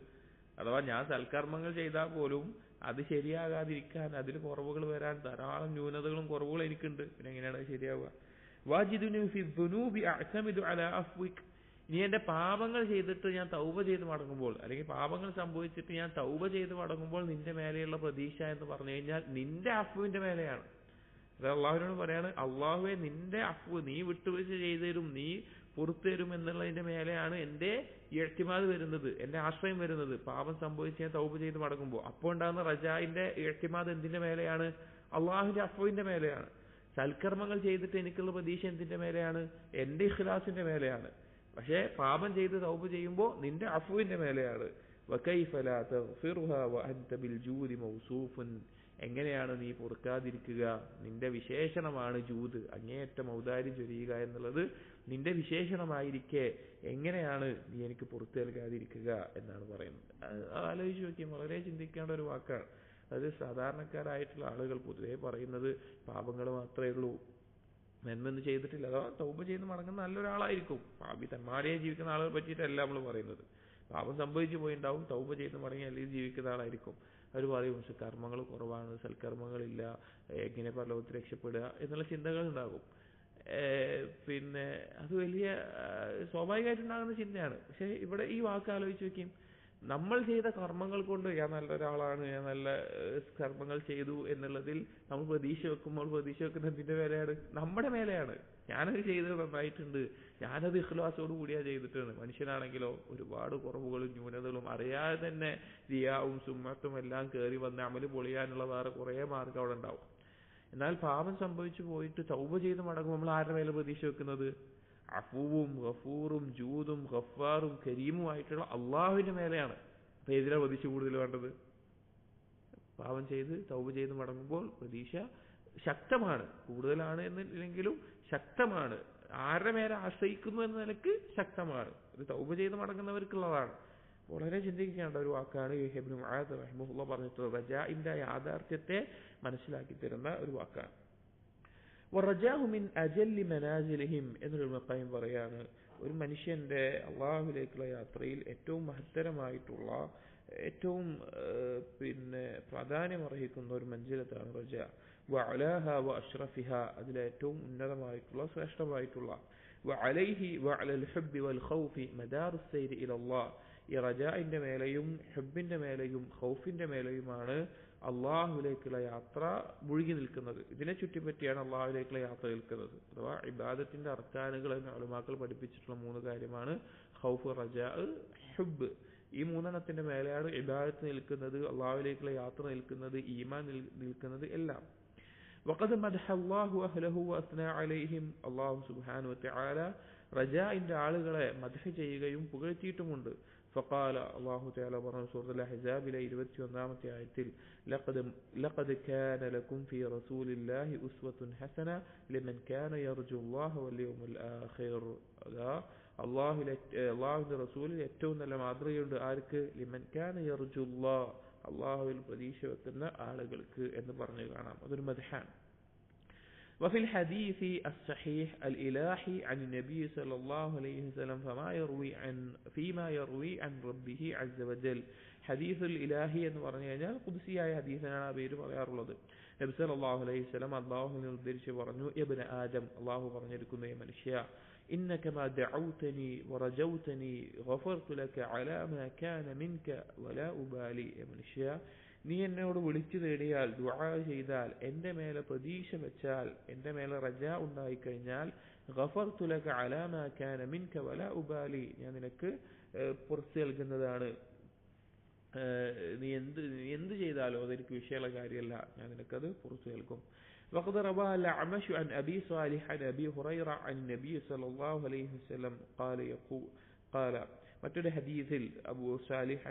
അഥവാ ഞാൻ സൽക്കർമ്മങ്ങൾ ചെയ്താൽ പോലും അത് ശരിയാകാതിരിക്കാൻ, അതിൽ കുറവുകൾ വരാൻ ധാരാളം ന്യൂനതകളും കുറവുകളും എനിക്കുണ്ട്. പിന്നെ എങ്ങനെയാണ് അത് ശരിയാവുക? വാജിദുനി ഫി ദുനൂബി അഅ്തമിദു അലാ അഫ്വിക്. ഇനി എന്റെ പാപങ്ങൾ ചെയ്തിട്ട് ഞാൻ തൗബ ചെയ്ത് മടങ്ങുമ്പോൾ, അല്ലെങ്കിൽ പാപങ്ങൾ സംഭവിച്ചിട്ട് ഞാൻ തൗബ ചെയ്ത് മടങ്ങുമ്പോൾ നിന്റെ മേലെയുള്ള പ്രതീക്ഷ എന്ന് പറഞ്ഞു കഴിഞ്ഞാൽ നിന്റെ അഫ്വിന്റെ മേലെയാണ്. അത് അള്ളാഹുവിനോട് പറയാണ്, അള്ളാഹുവെ നിന്റെ അഫ്വ്, നീ വിട്ടുവീഴ്ച ചെയ്തു തരും, നീ പുറത്തു തരും എന്നുള്ളതിന്റെ മേലെയാണ് എന്റെ ഇഅ്തിമാദ് വരുന്നത്, എന്റെ ആശ്രയം വരുന്നത്. പാപം സംഭവിച്ച് ഞാൻ തൗബ ചെയ്ത് മടങ്ങുമ്പോൾ അപ്പോൾ ഉണ്ടാകുന്ന റജാഇന്റെ ഇഅ്തിമാദ് എന്തിന്റെ മേലെയാണ്? അള്ളാഹുവിന്റെ അഫ്വിന്റെ മേലെയാണ്. സൽക്കർമ്മങ്ങൾ ചെയ്തിട്ട് എനിക്കുള്ള പ്രതീക്ഷ എന്തിന്റെ മേലെയാണ്? എന്റെ ഇഖ്ലാസിന്റെ മേലെയാണ്. പക്ഷേ പാപം ചെയ്ത് തൗബ ചെയ്യുമ്പോൾ നിന്റെ അഫ്വിന്റെ മേലെയാണ്. വകൈഫ ലാ തഗ്ഫിറുഹാ വഅൻത ബിൽ ജൂദി മൗസൂഫുൻ. എങ്ങനെയാണ് നീ പൊറുക്കാതിരിക്കുക? നിന്റെ വിശേഷണമാണ് ജൂദ്, അങ്ങേയറ്റം ഔദാര്യം ചൊരിയുക എന്നുള്ളത് നിന്റെ വിശേഷണമായിരിക്കെ എങ്ങനെയാണ് നീ എനിക്ക് പുറത്തു നൽകാതിരിക്കുക എന്നാണ് പറയുന്നത്. ആലോചിച്ച് നോക്കിയാൽ വളരെ ചിന്തിക്കേണ്ട ഒരു വാക്കാണ്. അത് സാധാരണക്കാരായിട്ടുള്ള ആളുകൾ പൊതുവെ പറയുന്നത് പാപങ്ങൾ മാത്രമേ ഉള്ളൂ, നന്മൊന്നും ചെയ്തിട്ടില്ല, അഥവാ തൗബ ചെയ്ത് മടങ്ങുന്ന നല്ലൊരാളായിരിക്കും. പാപി തന്മാരെ ജീവിക്കുന്ന ആളുകളെ പറ്റിയിട്ടല്ല നമ്മൾ പറയുന്നത്. പാപം സംഭവിച്ചു പോയിണ്ടാവും, തൗബ ചെയ്ത് മടങ്ങി അല്ലെങ്കിൽ ജീവിക്കുന്ന ആളായിരിക്കും. അവർ പറയും പക്ഷെ കർമ്മങ്ങൾ കുറവാണ്, സൽക്കർമ്മങ്ങളില്ല, എങ്ങനെ പരലോകത്ത് രക്ഷപ്പെടുക എന്നുള്ള ചിന്തകൾ ഉണ്ടാകും. പിന്നെ അത് വലിയ സ്വാഭാവികമായിട്ടുണ്ടാകുന്ന ചിന്തയാണ്. പക്ഷെ ഇവിടെ ഈ വാക്ക് ആലോചിച്ച് നോക്കിയും, നമ്മൾ ചെയ്ത കർമ്മങ്ങൾ കൊണ്ട് ഞാൻ നല്ലൊരാളാണ്, ഞാൻ നല്ല കർമ്മങ്ങൾ ചെയ്തു എന്നുള്ളതിൽ നമ്മൾ പ്രതീക്ഷ വെക്കുമ്പോൾ പ്രതീക്ഷ വെക്കുന്ന എന്തിന്റെ മേലെയാണ്? നമ്മുടെ മേലെയാണ്. ഞാനത് ചെയ്തത് നന്നായിട്ടുണ്ട്, ഞാനത് ഇഖ്ലാസോട് കൂടിയാ ചെയ്തിട്ടുണ്ട്. മനുഷ്യനാണെങ്കിലോ ഒരുപാട് കുറവുകളും ന്യൂനതകളും അറിയാതെ തന്നെ റിയാവും സുമ്മത്തും എല്ലാം കയറി വന്ന് അമല് പൊളിയാനുള്ള വേറെ കുറേ മാർഗം അവിടെ ഉണ്ടാവും. എന്നാൽ പാപം സംഭവിച്ചു പോയിട്ട് തൗബ ചെയ്ത് മടങ്ങുമ്പോൾ നമ്മൾ ആരുടെ മേലെ പ്രതീക്ഷ വെക്കുന്നത്? അഫൂവും ഗഫൂറും ജൂദും ഗഫാറും കരീമുമായിട്ടുള്ള അള്ളാഹുവിന്റെ മേലെയാണ്. അപ്പൊ ഏതിനാ പ്രതീക്ഷ കൂടുതൽ വേണ്ടത്? പാപം ചെയ്ത് തൗബ ചെയ്ത് മടങ്ങുമ്പോൾ പ്രതീക്ഷ ശക്തമാണ്, കൂടുതലാണ് എന്നില്ലെങ്കിലും ശക്തമാണ്. ആരുടെ മേലെ ആശ്രയിക്കുന്നു എന്ന നിലക്ക് ശക്തമാണ്. ഇത് തൗബ ചെയ്ത് മടങ്ങുന്നവർക്കുള്ളതാണ്. വളരെ ചിന്തിക്കേണ്ട ഒരു വാക്കാണ് യഹ്യ ഇബ്നു മുആദ് റഹിമഹുല്ലാഹ് പറഞ്ഞിട്ടുള്ളത്. റജാഇന്റെ യാഥാർത്ഥ്യത്തെ മനസ്സിലാക്കി തരുന്ന ഒരു വാക്കാണ്. വറജാഹു മിൻ അജല്ലി മനാസിലിഹിം എന്നൊരു ഖയ്യിം പറയാണ്, ഒരു മനുഷ്യന്റെ അള്ളാഹുവിലേക്കുള്ള യാത്രയിൽ ഏറ്റവും മഹത്തരമായിട്ടുള്ള, ഏറ്റവും പ്രാധാന്യമർഹിക്കുന്ന ഒരു മഞ്ജിലത്താണ് റജാ. വഅലാഹ വഅഷ്റഫിഹ, അതിലെ ഏറ്റവും ഉന്നതമായിട്ടുള്ള ശ്രേഷ്ഠമായിട്ടുള്ള. വഅലൈഹി വഅലൽ ഹുബ്ബി വൽ ഖൗഫി മദാറുസ് സൈരി ഇലല്ലാഹ്. ഈ റജാഇന്റെ മേലെയും ഹുബ്ബിന്റെ മേലെയും ഖൗഫിന്റെ മേലെയുമാണ് അള്ളാഹുവിലേക്കുള്ള യാത്ര മുഴുകി നിൽക്കുന്നത്. ഇതിനെ ചുറ്റിപ്പറ്റിയാണ് അള്ളാഹുവിലേക്കുള്ള യാത്ര നിൽക്കുന്നത്. അഥവാ ഇബാദത്തിന്റെ അർക്കാനുകൾ എന്ന് ഉലമാക്കൾ പഠിപ്പിച്ചിട്ടുള്ള 3 കാര്യമാണ് ഖൗഫ്, റജാ, ഹുബ്ബ്. ഈ 3 മേലെയാണ് ഇബാദത്ത് നിൽക്കുന്നത്, അള്ളാഹുവിലേക്കുള്ള യാത്ര നിൽക്കുന്നത്, ഈമാൻ നിൽക്കുന്നത് എല്ലാം. വഖദ് മദഹ അല്ലാഹു അഹ്ലഹു വഅസ്നാ അലൈഹിം. അല്ലാഹു സുബ്ഹാനഹു വതആല റജാഇന്റെ ആളുകളെ മദ്ഹ് ചെയ്യുകയും പുകഴ്ത്തിയിട്ടുമുണ്ട്. فقال الله تعالى പറഞ്ഞു സൂറത്തുൽ അഹ്സാബിലെ 21-ാമത്തെ ആയത്തിൽ, ലഖദ് കാന ലക്കും ഫീ റസൂലില്ലാഹി ഉസ്വത്തുൻ ഹസന ലിമൻ കാന യർജുല്ലാഹ വൽ യൗമൽ ആഖിർ. അല്ലാഹുവിന്റെ റസൂലിൽ ഏറ്റവും നല്ല മാതൃകയുണ്ട്. ആർക്ക്? ലിമൻ കാന യർജുല്ലാഹ്, അള്ളാഹുവിൽ പ്രതീക്ഷ വെക്കുന്ന ആളുകൾക്ക് എന്ന് പറഞ്ഞു കാണാം. അതൊരു മദ്ഹാണ്. وفي الحديث الصحيح الإلهي عن النبي صلى الله عليه وسلم فيما يروي عن ربه عز وجل. ഹദീസ് ഇലാഹി എന്ന് പറഞ്ഞു കഴിഞ്ഞാൽ ഖുദ്സിയായ ഹദീസിനാണ് ആ പേര് പറയാറുള്ളത്. നബി സല്ലല്ലാഹു അലൈഹി വസല്ലം അല്ലാഹുവിനെ ഉദ്ധരിച്ച് പറഞ്ഞു, ഇബ്ന ആദം, അല്ലാഹു പറഞ്ഞിരിക്കുന്നു, മനുഷ്യ, إنك ما دعوتني ورجوتني غفرت لك على ما كان منك ولا أبالي. മനുഷ്യ, നീ എന്നോട് വിളിച്ചു തേടിയാൽ, ദുആ ചെയ്താൽ, എന്റെ മേലെ പ്രതീക്ഷ വെച്ചാൽ, എന്റെ മേലെ റജാ ഉണ്ടായിക്കഴിഞ്ഞാൽ, ഗഫർതു ലക അലാ മാ കാന മിൻക വലാ ഉബാലി, ഞാൻ നിനക്ക് പുറത്തു നൽകുന്നതാണ്. നീ എന്ത് ചെയ്താലോ അതെനിക്ക് വിഷയമുള്ള കാര്യമല്ല, ഞാൻ നിനക്കത് പുറത്തു നൽകും. وقد روى الأعمش عن أبي صالح عن أبي هريرة عن النبي صلى الله عليه وسلم قال മറ്റൊരു ഹദീസിൽ അബൂ സാലിഹ്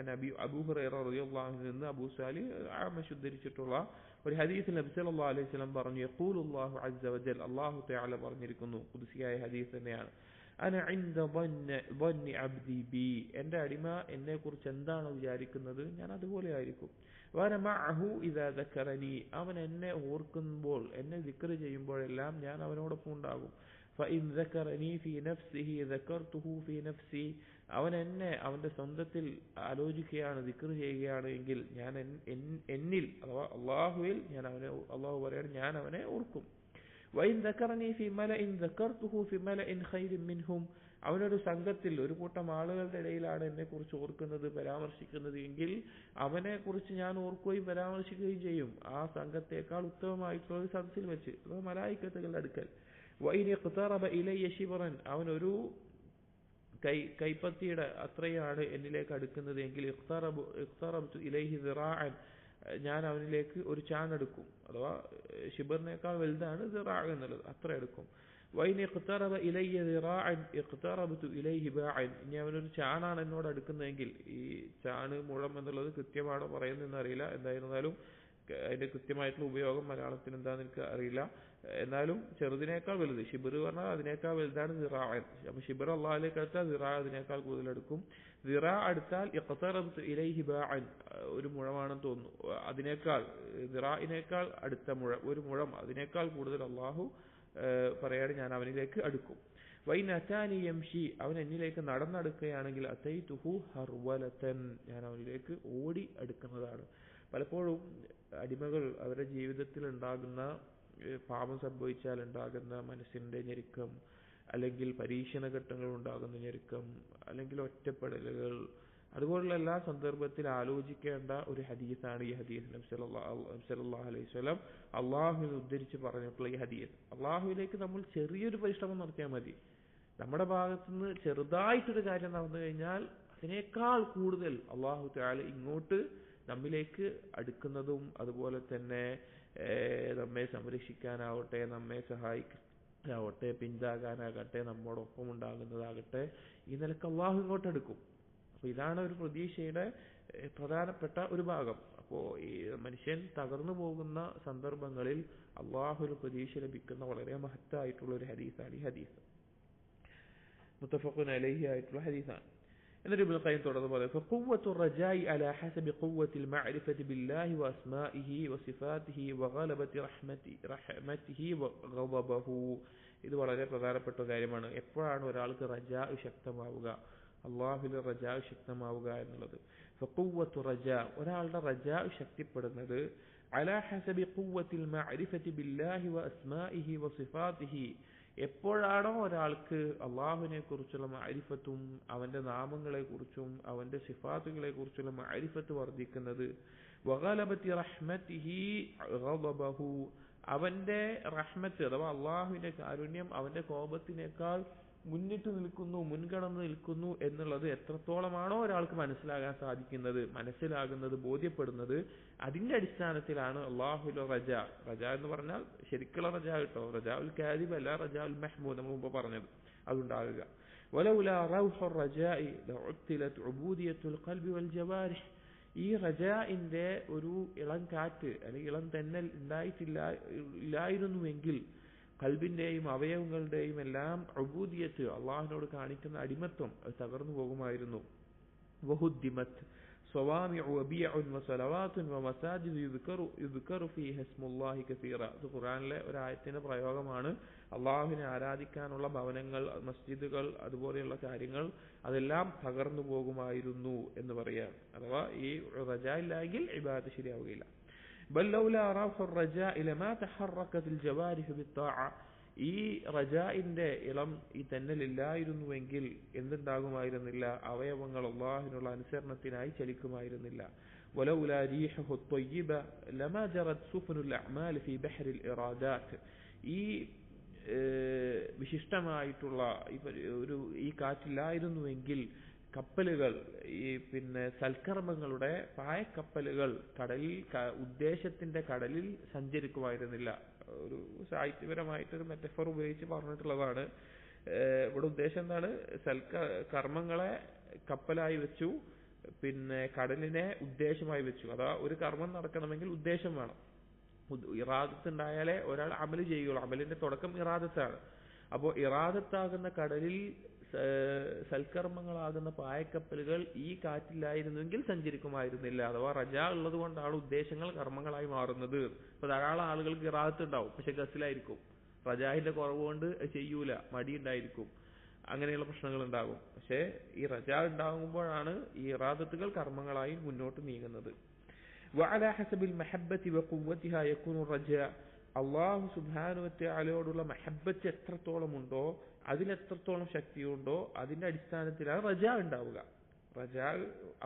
അബൂ ഹുറൈറ റളിയല്ലാഹു അൻഹു നിന്ന് അബൂ സാലിഹ് അഅ്മശ് ഉദ്ധരിച്ചിട്ടുള്ള ഒരു ഹദീസിൽ നബി സല്ലല്ലാഹു അലൈഹി വസല്ലം പറഞ്ഞു, യഖൂലുല്ലാഹു അസ്സ വജൽ, അല്ലാഹു തആല പറഞ്ഞിരിക്കുന്നു, ഖുദ്സിയായ ഹദീസ് തന്നെയാണ്, അന ഇൻദ ظن അബ്ദി ബി, എന്റെ അടിമ എന്നെ കുറിച്ച് എന്താണോ വിചാരിക്കുന്നത് ഞാൻ അതുപോലെ ആയിരിക്കും. വഅന മഅഹു ഇദാ ദക്കറനി, അവൻ എന്നെ ഓർക്കുമ്പോൾ, എന്നെ ദിക്ർ ചെയ്യുമ്പോഴെല്ലാം ഞാൻ അവനോടൊപ്പം ഉണ്ടാകും. ഫഇൻ ദക്കറനി ഫീ നഫ്സിഹി ദക്കർതുഹു ഫീ നഫ്സി, അവൻ എന്നെ അവന്റെ സ്വന്തത്തിൽ ആലോചിക്കുകയാണ്, ദിക്ർ ചെയ്യുകയാണ് എങ്കിൽ ഞാൻ എന്നിൽ അഥവാ അള്ളാഹുവിൽ ഞാൻ അവനെ, അള്ളാഹു പറയാണ്, ഞാൻ അവനെ ഓർക്കും. വഇൻ ദക്കറനി ഫീ മലഇൻ ദക്കർതുഹു ഫീ മലഇൻ ഖൈരിൻ മിൻഹും, അവനൊരു സംഘത്തിൽ, ഒരു കൂട്ടം ആളുകളുടെ ഇടയിലാണ് എന്നെ കുറിച്ച് ഓർക്കുന്നത്, പരാമർശിക്കുന്നത് എങ്കിൽ അവനെ കുറിച്ച് ഞാൻ ഓർക്കുകയും പരാമർശിക്കുകയും ചെയ്യും ആ സംഘത്തേക്കാൾ ഉത്തമമായിട്ടുള്ള ഒരു സദസ്സിൽ വെച്ച്, മലായിക്കത്തുകളുടെ അടുക്കൽ. വഇൻ ഇഖ്തറബ ഇലയ്യ ശിബ്റൻ, അവനൊരു കൈപ്പത്തിയുടെ അത്രയാണ് എന്നിലേക്ക് അടുക്കുന്നത് എങ്കിൽ ഇഖ്തറബ്തു ഇലൈഹി ദിറാഅൻ, ഞാൻ അവനിലേക്ക് ഒരു ചാണെടുക്കും. അഥവാ ഷിബറിനേക്കാൾ വലുതാണ് ദിറാ എന്നുള്ളത്, അത്ര എടുക്കും. വൈൻ ഇഖ്തറബ ഇലയ്യ ദിറാഅൻ ഇഖ്തറബ്തു ഇലൈഹി ബാഅൻ, ഇനി അവനൊരു ചാണാണ് എന്നോട് അടുക്കുന്നതെങ്കിൽ, ഈ ചാണ് മുഴം എന്നുള്ളത് കൃത്യമാണോ പറയുന്നതെന്ന് അറിയില്ല, എന്തായിരുന്നാലും അതിന്റെ കൃത്യമായിട്ടുള്ള ഉപയോഗം മലയാളത്തിൽ എന്താണെന്ന് എനിക്ക് അറിയില്ല. എന്നാലും ചെറുതിനേക്കാൾ വലുത്, ഷിബർ പറഞ്ഞാൽ അതിനേക്കാൾ വലുതാണ് ദിറാഅൻ. അപ്പൊ ഷിബർ അള്ളാഹിലേക്ക് അടുത്താൽ ദിറാ അതിനേക്കാൾ കൂടുതൽ എടുക്കും. ദിറാ അടുത്താൽ ഇഖ്തറബ്തു ഇലൈഹി ബാഅൻ, ഒരു മുഴമാണെന്ന് തോന്നുന്നു, അതിനേക്കാൾ ദിറാഇനേക്കാൾ അടുത്ത മുഴം, ഒരു മുഴം അതിനേക്കാൾ കൂടുതൽ അള്ളാഹു പറയാണ് ഞാൻ അവനിലേക്ക് അടുക്കും. വൈൻ അതാനി യംഷി, അവൻ എന്നിലേക്ക് നടന്നടുക്കുകയാണെങ്കിൽ അതൈതുഹു ഹർവലതൻ, ഞാൻ അവനിലേക്ക് ഓടി അടുക്കുന്നതാണ്. പലപ്പോഴും അടിമകൾ അവരുടെ ജീവിതത്തിൽ ഉണ്ടാകുന്ന പാപം സംഭവിച്ചാൽ ഉണ്ടാകുന്ന മനസ്സിന്റെ ഞെരുക്കം, അല്ലെങ്കിൽ പരീക്ഷണ ഘട്ടങ്ങൾ ഉണ്ടാകുന്ന ഞെരുക്കം, അല്ലെങ്കിൽ ഒറ്റപ്പെടലുകൾ, അതുപോലുള്ള എല്ലാ സന്ദർഭത്തിൽ ആലോചിക്കേണ്ട ഒരു ഹദീസാണ് ഈ ഹദീസ്. നബി സല്ലല്ലാഹു അലൈഹി വസല്ലം അള്ളാഹുവിനെ ഉദ്ധരിച്ച് പറഞ്ഞിട്ടുള്ള ഈ ഹദീസ്. അള്ളാഹുവിലേക്ക് നമ്മൾ ചെറിയൊരു പരിശ്രമം നടത്തിയാൽ മതി. നമ്മുടെ ഭാഗത്തുനിന്ന് ചെറുതായിട്ടൊരു കാര്യം നടന്നു കഴിഞ്ഞാൽ അതിനേക്കാൾ കൂടുതൽ അള്ളാഹു തആല ഇങ്ങോട്ട് നമ്മിലേക്ക് അടുക്കുന്നതും, അതുപോലെ തന്നെ നമ്മെ സംരക്ഷിക്കാനാവട്ടെ, നമ്മെ സഹായിക്കാനാവട്ടെ, പിന്താകാനാകട്ടെ, നമ്മോടൊപ്പം ഉണ്ടാകുന്നതാകട്ടെ, ഈ നിലക്ക് അള്ളാഹു ഇങ്ങോട്ട് അടുക്കും. അപ്പൊ ഇതാണ് ഒരു പ്രതീക്ഷയുടെ പ്രധാനപ്പെട്ട ഒരു ഭാഗം. അപ്പോ ഈ മനുഷ്യൻ തകർന്നു പോകുന്ന സന്ദർഭങ്ങളിൽ അള്ളാഹു ഒരു പ്രതീക്ഷ ലഭിക്കുന്ന വളരെ മഹത്തായിട്ടുള്ള ഒരു ഹദീസാണ് ഈ ഹദീസ്. മുത്തഫഖുൻ അലൈഹി ആയിട്ടുള്ള ഹദീസാണ്. എന്നിട്ട് ഇബ്നുൽ ഖയ്യിം തുടർന്ന് പറയുന്നു, ഫഖുവ്വത്തു റജാഇ അലാ ഹസബി ഖുവ്വത്തിൽ മഅരിഫതി ബില്ലാഹി വഅസ്മാഇഹി വസിഫാതിഹി വഗലബതി റഹ്മതിഹി വഗളബഹു. ഇത് വളരെ പ്രധാനപ്പെട്ട കാര്യമാണ്. എപ്പോഴാണ് ഒരാൾക്ക് റജാ ശക്തമാവുക, അള്ളാഹുവിൽ റജാ ശക്തമാവുക എന്നുള്ളത്. ഫഖുവ്വത്തു റജാ, ഒരാളുടെ റജാ ശക്തിപ്പെടുന്നത് അലാ ഹസബി ഖുവ്വത്തിൽ മഅരിഫതി ബില്ലാഹി വഅസ്മാഇഹി വസിഫാതിഹി, എപ്പോഴാണോ ഒരാൾക്ക് അള്ളാഹുവിനെ കുറിച്ചുള്ള മഅരിഫത്തും അവന്റെ നാമങ്ങളെ കുറിച്ചും അവന്റെ സിഫാത്തുകളെ കുറിച്ചുള്ള മഅരിഫത്ത് വർദ്ധിക്കുന്നത്, വഗലബതി റഹ്മതിഹി ഗളബഹു, അവന്റെ റഹ്മത്ത് അഥവാ അള്ളാഹുവിന്റെ കാരുണ്യം അവന്റെ കോപത്തിനേക്കാൾ മുന്നിട്ട് നിൽക്കുന്നു, മുൻകടന്ന് നിൽക്കുന്നു എന്നുള്ളത് എത്രത്തോളമാണോ ഒരാൾക്ക് മനസ്സിലാകാൻ സാധിക്കുന്നത്, മനസ്സിലാകുന്നത്, ബോധ്യപ്പെടുന്നത്, അതിന്റെ അടിസ്ഥാനത്തിലാണ് അള്ളാഹുവിന്റെ റജാ. റജാ എന്ന് പറഞ്ഞാൽ ശരിക്കുള്ള റജാ കേട്ടോ, റജാഉൽ കാദിബ് അല്ല, റജാഉൽ മഹ്മൂദ് നമ്മൾ മുമ്പ് പറഞ്ഞത്, അതുണ്ടാകുക. വലൗലാ റൗഹുർ റജാഇ ലഉത്തിലത് ഉബൂദിയത്തുൽ ഖൽബി വൽ ജവാരിഹ്, ഈ റജാഇന്റെ ഒരു ഇളം കാറ്റ് അല്ലെങ്കിൽ ഇളം തെന്നൽ ഇല്ലായിരുന്നുവെങ്കിൽ ഖൽബിന്റെയും അവയവങ്ങളുടെയും എല്ലാം ഉബൂദിയത്ത്, അള്ളാഹുവിനോട് കാണിക്കുന്ന അടിമത്വം, അത് തകർന്നു പോകുമായിരുന്നു. വഹുദ്ദിമത് സ്വവാമിഉ വബിഉൻ വസലവാതുൻ വമസാജിദു യുദ്കറു ഫീഹാ ഇസ്മുല്ലാഹി കസീറ. ഇത് ഖുർആനിലെ ഒരു ആയത്തിന്റെ പ്രയോഗമാണ്. അള്ളാഹുവിനെ ആരാധിക്കാനുള്ള ഭവനങ്ങൾ, മസ്ജിദുകൾ, അതുപോലെയുള്ള കാര്യങ്ങൾ അതെല്ലാം തകർന്നു പോകുമായിരുന്നു എന്ന് പറയാം. അഥവാ ഈ റജാ ഇല്ലെങ്കിൽ ഇബാദത്ത് ശരിയാവുകയില്ല. ബൽ ലൗലാ റൗഹുർ റജാഇ ലമാ തഹറക്കത്തിൽ ജവാരിഹു ബിത്താഅ, ഈ റജാഇന്റെ ഇളം ഈ തെന്നലില്ലായിരുന്നുവെങ്കിൽ എന്തുണ്ടാകുമായിരുന്നില്ല, അവയവങ്ങൾ അള്ളാഹുവിനുള്ള അനുസരണത്തിനായി ചലിക്കുമായിരുന്നില്ല. വലൗലാ റീഹുഹു ത്വയ്യിബ ലമാ ജറത് സുഫുനുൽ അഅ്മാൽ ഫീ ബഹ്റിൽ ഇറാദാത്ത്, ഈ വിശിഷ്ടമായിട്ടുള്ള ഈ കാറ്റില്ലായിരുന്നുവെങ്കിൽ കപ്പലുകൾ, ഈ സൽക്കർമ്മങ്ങളുടെ പായക്കപ്പലുകൾ കടലിൽ, ഉദ്ദേശത്തിന്റെ കടലിൽ സഞ്ചരിക്കുമായിരുന്നില്ല. ഒരു സാഹിത്യപരമായിട്ടൊരു മെറ്റഫർ ഉപയോഗിച്ച് പറഞ്ഞിട്ടുള്ളതാണ്. ഇവിടെ ഉദ്ദേശം എന്താണ്, കർമ്മങ്ങളെ കപ്പലായി വെച്ചു, കടലിനെ ഉദ്ദേശമായി വെച്ചു. അതാ ഒരു കർമ്മം നടക്കണമെങ്കിൽ ഉദ്ദേശം വേണം. ഇറാദത്ത് ഉണ്ടായാലേ ഒരാൾ അമല് ചെയ്യുകയുള്ളൂ. അമലിന്റെ തുടക്കം ഇറാദത്താണ്. അപ്പോൾ ഇറാദത്താകുന്ന കടലിൽ സൽക്കർമ്മങ്ങളാകുന്ന പായക്കപ്പലുകൾ ഈ കാറ്റില്ലായിരുന്നെങ്കിൽ സഞ്ചരിക്കുമായിരുന്നില്ല. അഥവാ റജാ ഉള്ളത് കൊണ്ടാണ് ഉദ്ദേശങ്ങൾ കർമ്മങ്ങളായി മാറുന്നത്. ഇപ്പൊ ധാരാളം ആളുകൾക്ക് ഇറാദത്ത് ഉണ്ടാവും, പക്ഷെ ഗസിലായിരിക്കും. റജാഹിന്റെ കുറവ് കൊണ്ട് ചെയ്യൂല, മടി ഉണ്ടായിരിക്കും, അങ്ങനെയുള്ള പ്രശ്നങ്ങൾ ഉണ്ടാകും. പക്ഷെ ഈ റജാ ഉണ്ടാകുമ്പോഴാണ് ഈ ഇറാദത്തുകൾ കർമ്മങ്ങളായി മുന്നോട്ട് നീങ്ങുന്നത്. വഅലാ ഹസബിൽ മഹബ്ബത്തി വഖുവ്വതിഹാ യകൂനു റജാ, അല്ലാഹു സുബ്ഹാനഹു വതആലയോടുള്ള മഹബ്ബത്ത് എത്രത്തോളം ഉണ്ടോ, അതിലെത്രത്തോളം ശക്തിയുണ്ടോ അതിന്റെ അടിസ്ഥാനത്തിലാണ് റജാ ഉണ്ടാവുക. റജാ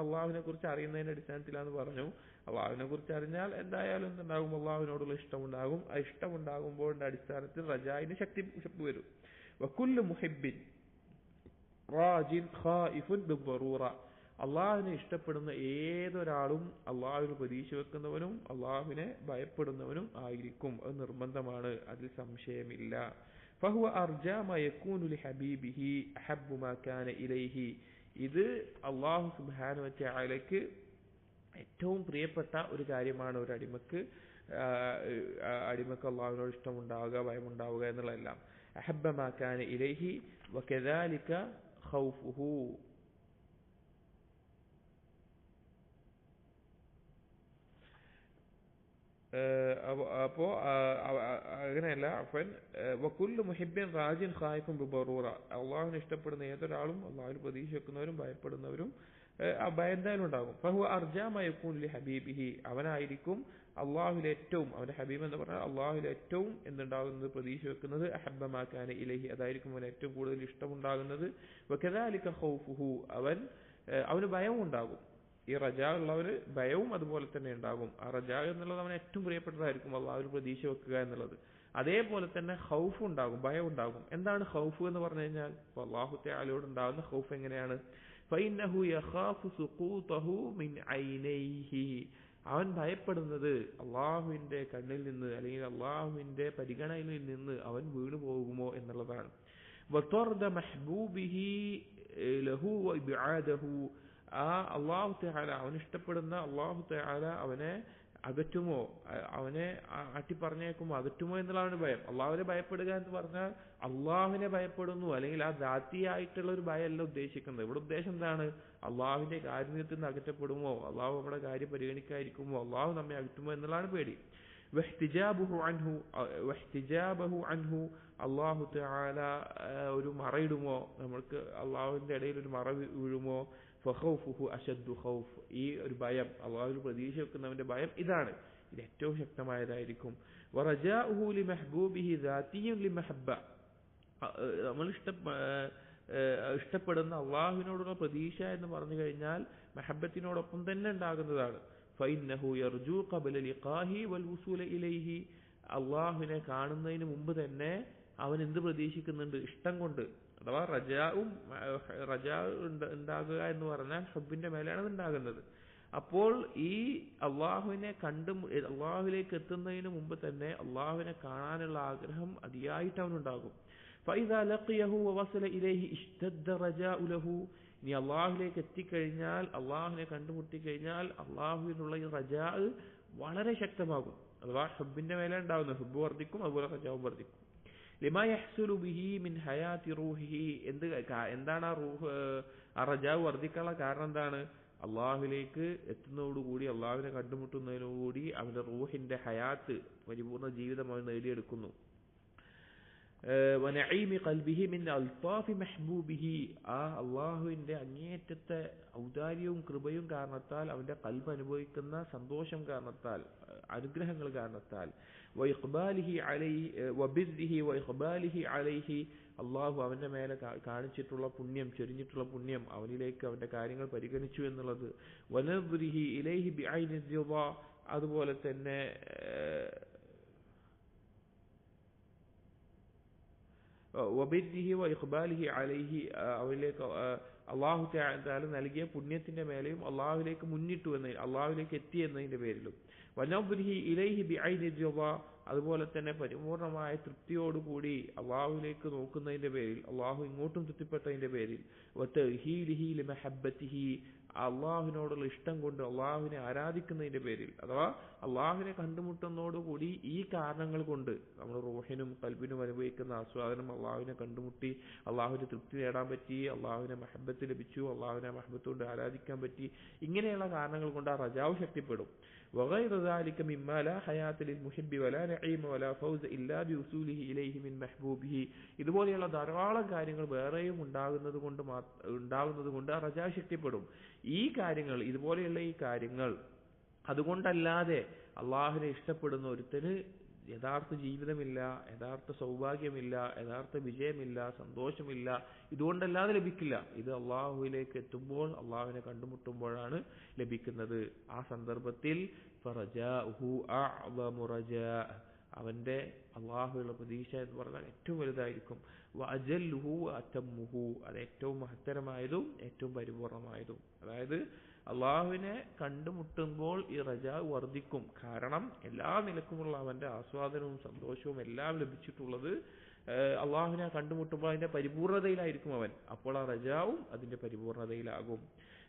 അള്ളാഹുവിനെ കുറിച്ച് അറിയുന്നതിന്റെ അടിസ്ഥാനത്തിലാന്ന് പറഞ്ഞു. അള്ളാഹുവിനെ കുറിച്ച് അറിഞ്ഞാൽ എന്തായാലും എന്തുണ്ടാകും, അള്ളാഹുവിനോടുള്ള ഇഷ്ടമുണ്ടാകും. ആ ഇഷ്ടമുണ്ടാകുമ്പോഴതിന്റെ അടിസ്ഥാനത്തിൽ റജായിന് ശക്തി വരും. വകുല്ലു മുഹിബ്ബിൻ റാജിൻ ഖായിഫുൻ ബിദ്ദറൂറ, അള്ളാഹുവിനെ ഇഷ്ടപ്പെടുന്ന ഏതൊരാളും അള്ളാഹുവിന് പ്രതീക്ഷ വെക്കുന്നവനും അള്ളാഹുവിനെ ഭയപ്പെടുന്നവനും ആയിരിക്കും. അത് നിർബന്ധമാണ്, അതിൽ സംശയമില്ല. ഫഹുവ അർജാ മാ യകൂനു ലിഹബീബിഹി അഹബ്ബു മാ കാന ഇലൈഹി, ഇത് അള്ളാഹു സുബ്ഹാനഹു വതആലയ്ക്ക് ഏറ്റവും പ്രിയപ്പെട്ട ഒരു കാര്യമാണ്. ഒരു അടിമക്ക് അള്ളാഹുവിനോട് ഇഷ്ടമുണ്ടാവുക, ഭയമുണ്ടാവുക എന്നുള്ളതെല്ലാം. അഹബ്ബ മാ കാന ഇലൈഹി വകദാലിക ഖൗഫുഹു, അപ്പോ അങ്ങനെയല്ല. അഫൻ വകുല്ലു മുഹിബ്ബിൻ റാജിൻ ഖായിഫുൻ ബിദറൂറ, അള്ളാഹുവിനെ ഇഷ്ടപ്പെടുന്ന ഏതൊരാളും അള്ളാഹുവിൽ പ്രതീക്ഷ വെക്കുന്നവരും ഭയപ്പെടുന്നവരും എന്തായാലും ഉണ്ടാകും. ഫഹുവ അർജാ മാ യകൂനു ലിഹബീബിഹി, അവനായിരിക്കും അള്ളാഹുവിൽ ഏറ്റവും, അവന്റെ ഹബീബ് എന്ന് പറഞ്ഞാൽ അള്ളാഹുവിൽ ഏറ്റവും എന്തുണ്ടാകുന്നത്, പ്രതീക്ഷ വെക്കുന്നത്. അഹബ്ബ മാ കാന ഇലൈഹി, അതായിരിക്കും അവന് ഏറ്റവും കൂടുതൽ ഇഷ്ടമുണ്ടാകുന്നത്. വകദാലിക ഖൗഫുഹു, അവന് ഭയവും ഉണ്ടാകും. ഈ റജാ ഉള്ളവര് ഭയവും അതുപോലെ തന്നെ ഉണ്ടാകും. ആ റജാ എന്നുള്ളത് അവന് ഏറ്റവും പ്രിയപ്പെട്ടതായിരിക്കും, അള്ളാഹുവിൽ പ്രതീക്ഷ വെക്കുക എന്നുള്ളത്. അതേപോലെ തന്നെ ഖൗഫ് ഉണ്ടാകും, ഭയം ഉണ്ടാകും. എന്താണ് ഖൗഫ് എന്ന് പറഞ്ഞു കഴിഞ്ഞാൽ, അല്ലാഹു തആലയോട് ഉണ്ടാകുന്ന ഖൗഫ് എങ്ങനെയാണ്? ഫഇന്നഹു യഖാഫു സുഖൂതഹു മിൻ ഐനൈഹി, അവൻ ഭയപ്പെടുന്നത് അള്ളാഹുവിന്റെ കണ്ണിൽ നിന്ന് അല്ലെങ്കിൽ അള്ളാഹുവിന്റെ പരിഗണനയിൽ നിന്ന് അവൻ വീണു പോകുമോ എന്നുള്ളതാണ്. വതർദ മഹ്ബൂബിഹി ലഹു വഇബ്ആദഹു, ആ അള്ളാഹു തആല, അവൻ ഇഷ്ടപ്പെടുന്ന അള്ളാഹു തആല അവനെ അകറ്റുമോ, അവനെ അട്ടിപ്പറഞ്ഞേക്കുമോ, അകറ്റുമോ എന്നുള്ളതാണ് ഭയം. അള്ളാഹുവിനെ ഭയപ്പെടുക എന്ന് പറഞ്ഞാൽ അള്ളാഹുവിനെ ഭയപ്പെടുന്നു, അല്ലെങ്കിൽ ആ ദാത്തിയായിട്ടുള്ള ഒരു ഭയമല്ല ഉദ്ദേശിക്കുന്നത്. ഇവിടെ ഉദ്ദേശം എന്താണ്? അള്ളാഹുവിന്റെ കാരുണ്യത്തിൽ നിന്ന് അകറ്റപ്പെടുമോ, അള്ളാഹു നമ്മുടെ കാര്യം പരിഗണിക്കാതിരിക്കുമോ, അള്ളാഹു നമ്മെ അകറ്റുമോ എന്നുള്ളതാണ് പേടി. വഹ്തിജാബഹു അൻഹു, അള്ളാഹു തആല ഒരു മറയിടുമോ, നമ്മൾക്ക് അള്ളാഹുവിന്റെ ഇടയിൽ ഒരു മറ വീഴുമോ. ഫഖൗഫുഹു അശദ്ദു ഖൗഫ്, ഈ ഒരു ഭയം, അള്ളാഹുവിൽ പ്രതീക്ഷ വെക്കുന്നവന്റെ ഭയം ഇതാണ്, ഇത് ഏറ്റവും ശക്തമായതായിരിക്കും. വറജാഉഹു ലിമഹ്ബൂബിഹി ദാതിയ്യുൻ ലിമഹബ്ബ, നമ്മൾ ഇഷ്ടപ്പെടുന്ന അള്ളാഹുവിനോടുള്ള പ്രതീക്ഷ എന്ന് പറഞ്ഞു കഴിഞ്ഞാൽ മഹബ്ബത്തിനോടൊപ്പം തന്നെ ഉണ്ടാകുന്നതാണ്. ഫഇന്നഹു യർജു ഖബല ലിഖാഹി വൽ വുസൂല ഇലൈഹി, അള്ളാഹുവിനെ കാണുന്നതിന് മുമ്പ് തന്നെ അവൻ എന്ത് പ്രതീക്ഷിക്കുന്നുണ്ട്? ഇഷ്ടം കൊണ്ട്. അഥവാ റജാ ഉണ്ടാകുക എന്ന് പറഞ്ഞാൽ ഹബ്ബിന്റെ മേലെയാണ് ഉണ്ടാകുന്നത്. അപ്പോൾ ഈ അള്ളാഹുവിനെ അള്ളാഹുവിലേക്ക് എത്തുന്നതിന് മുമ്പ് തന്നെ അള്ളാഹുവിനെ കാണാനുള്ള ആഗ്രഹം അതിയായിട്ട് അവനുണ്ടാകും. فإذا لقيه ووصل إليه اشتد رجاء له, ഇനി അള്ളാഹുവിലേക്ക് എത്തിക്കഴിഞ്ഞാൽ, അള്ളാഹുവിനെ കണ്ടുമുട്ടിക്കഴിഞ്ഞാൽ അള്ളാഹുവിനുള്ള ഈ റജാ വളരെ ശക്തമാകും. അഥവാ ഹബ്ബിന്റെ മേലെ ഉണ്ടാകുന്ന ഹബ്ബ് വർദ്ധിക്കും, അതുപോലെ റജാവും വർദ്ധിക്കും. ലിമാ യഹ്സുലു ബിഹി മിൻ ഹയാത്തി റൂഹിഹി, എന്താണ് ആ റജാവ് വർദ്ധിക്കാനുള്ള കാരണം? എന്താണ്? അള്ളാഹുവിലേക്ക് എത്തുന്നതോടുകൂടി, അള്ളാഹുവിനെ കണ്ടുമുട്ടുന്നതിനോടുകൂടി അവന്റെ റൂഹിന്റെ ഹയാത്ത്, പരിപൂർണ്ണ ജീവിതം അവൻ നേടിയെടുക്കുന്നു. വനഈമി ഖൽബിഹി മിൻ അൽതാഫി മഹ്ബൂബിഹി, ആ അള്ളാഹുവിന്റെ അങ്ങേയറ്റത്തെ ഔദാര്യവും കൃപയും കാരണത്താൽ, അവന്റെ ഖൽബ് അനുഭവിക്കുന്ന സന്തോഷം കാരണത്താൽ, അനുഗ്രഹങ്ങൾ കാരണത്താൽ, വഇഖ്ബാലിഹി അലൈഹി വബിർരിഹി വഇഖ്ബാലിഹി അലൈഹി, അള്ളാഹു അവന്റെ മേലെ കാണിച്ചിട്ടുള്ള പുണ്യം, ചൊരിഞ്ഞിട്ടുള്ള പുണ്യം, അവനിലേക്ക് അവന്റെ കാര്യങ്ങൾ പരിഗണിച്ചു എന്നുള്ളത്. വനദ്രിഹി ഇലൈഹി ബിഐനി റിളാ, അതുപോലെ തന്നെ വബിർരിഹി വഇഖ്ബാലിഹി അലൈഹി, അവനിലേക്ക് അള്ളാഹു തആല നൽകിയ പുണ്യത്തിന്റെ മേലെയും അള്ളാഹുവിലേക്ക് മുന്നിട്ടു എന്നതിൽ, അള്ളാഹുവിലേക്ക് എത്തി എന്നതിന്റെ പേരിലും. വനദ്രിഹി ഇലൈഹി ബിഐനി റിളാ, അതുപോലെ തന്നെ പരിപൂർണമായ തൃപ്തിയോടുകൂടി അള്ളാഹുവിലേക്ക് നോക്കുന്നതിന്റെ പേരിൽ, അള്ളാഹു ഇങ്ങോട്ടും തൃപ്തിപ്പെട്ടതിന്റെ പേരിൽ, വതഹീലിഹി ലിമഹബ്ബതിഹി അള്ളാഹുവിനോടുള്ള ഇഷ്ടം കൊണ്ട് അള്ളാഹുവിനെ ആരാധിക്കുന്നതിന്റെ പേരിൽ, അഥവാ അള്ളാഹുവിനെ കണ്ടുമുട്ടുന്നതോടുകൂടി ഈ കാരണങ്ങൾ കൊണ്ട് നമ്മൾ റൂഹിനും ഖൽബിനും അനുഭവിക്കുന്ന ആസ്വാദനം, അള്ളാഹുവിനെ കണ്ടുമുട്ടി അള്ളാഹുവിന്റെ തൃപ്തി നേടാൻ പറ്റി, അള്ളാഹുവിനെ മഹബത്ത് ലഭിച്ചു, അള്ളാഹുവിനെ മഹബത്ത് കൊണ്ട് ആരാധിക്കാൻ പറ്റി, ഇങ്ങനെയുള്ള കാരണങ്ങൾ കൊണ്ട് ആ റജാവ് ശക്തിപ്പെടും. وغير ذلك مما لا حياة للمحب ولا نعيم ولا فوز إلا بوصوله إليه من محبوبه. ഇതുപോലെയുള്ള ധാരാളം കാര്യങ്ങൾ വേറെയും ഉണ്ടാകുന്നത് കൊണ്ട് ആ റജാ ശക്തിപ്പെടും. ഈ കാര്യങ്ങൾ, ഇതുപോലെയുള്ള ഈ കാര്യങ്ങൾ അതുകൊണ്ടല്ലാതെ അള്ളാഹുവിനെ ഇഷ്ടപ്പെടുന്ന ഒരുത്തന് യഥാർത്ഥ ജീവിതമില്ല, യഥാർത്ഥ സൗഭാഗ്യമില്ല, യഥാർത്ഥ വിജയമില്ല, സന്തോഷമില്ല. ഇതുകൊണ്ടല്ലാതെ ലഭിക്കില്ല. ഇത് അള്ളാഹുവിലേക്ക് എത്തുമ്പോൾ, അള്ളാഹുവിനെ കണ്ടുമുട്ടുമ്പോഴാണ് ലഭിക്കുന്നത്. ആ സന്ദർഭത്തിൽ ഫറജാഉഹു അഅ്ളമു റജാ, അവന്റെ അള്ളാഹുവിലുള്ള പ്രതീക്ഷ എന്ന് പറഞ്ഞാൽ ഏറ്റവും വലുതായിരിക്കും. വഅജല്ലുഹു വഅതമ്മുഹു, അത് ഏറ്റവും മഹത്തരമായതും ഏറ്റവും പരിപൂർണമായതും. അതായത് അള്ളാഹുവിനെ കണ്ടുമുട്ടുമ്പോൾ ഈ റജാ വർദ്ധിക്കും. കാരണം എല്ലാ നിലക്കുമുള്ള അവന്റെ ആസ്വാദനവും സന്തോഷവും എല്ലാം ലഭിച്ചിട്ടുള്ളത് അള്ളാഹുവിനെ കണ്ടുമുട്ടുമ്പോൾ അതിന്റെ പരിപൂർണതയിലായിരിക്കും അവൻ. അപ്പോൾ ആ റജാവും അതിന്റെ പരിപൂർണതയിലാകും.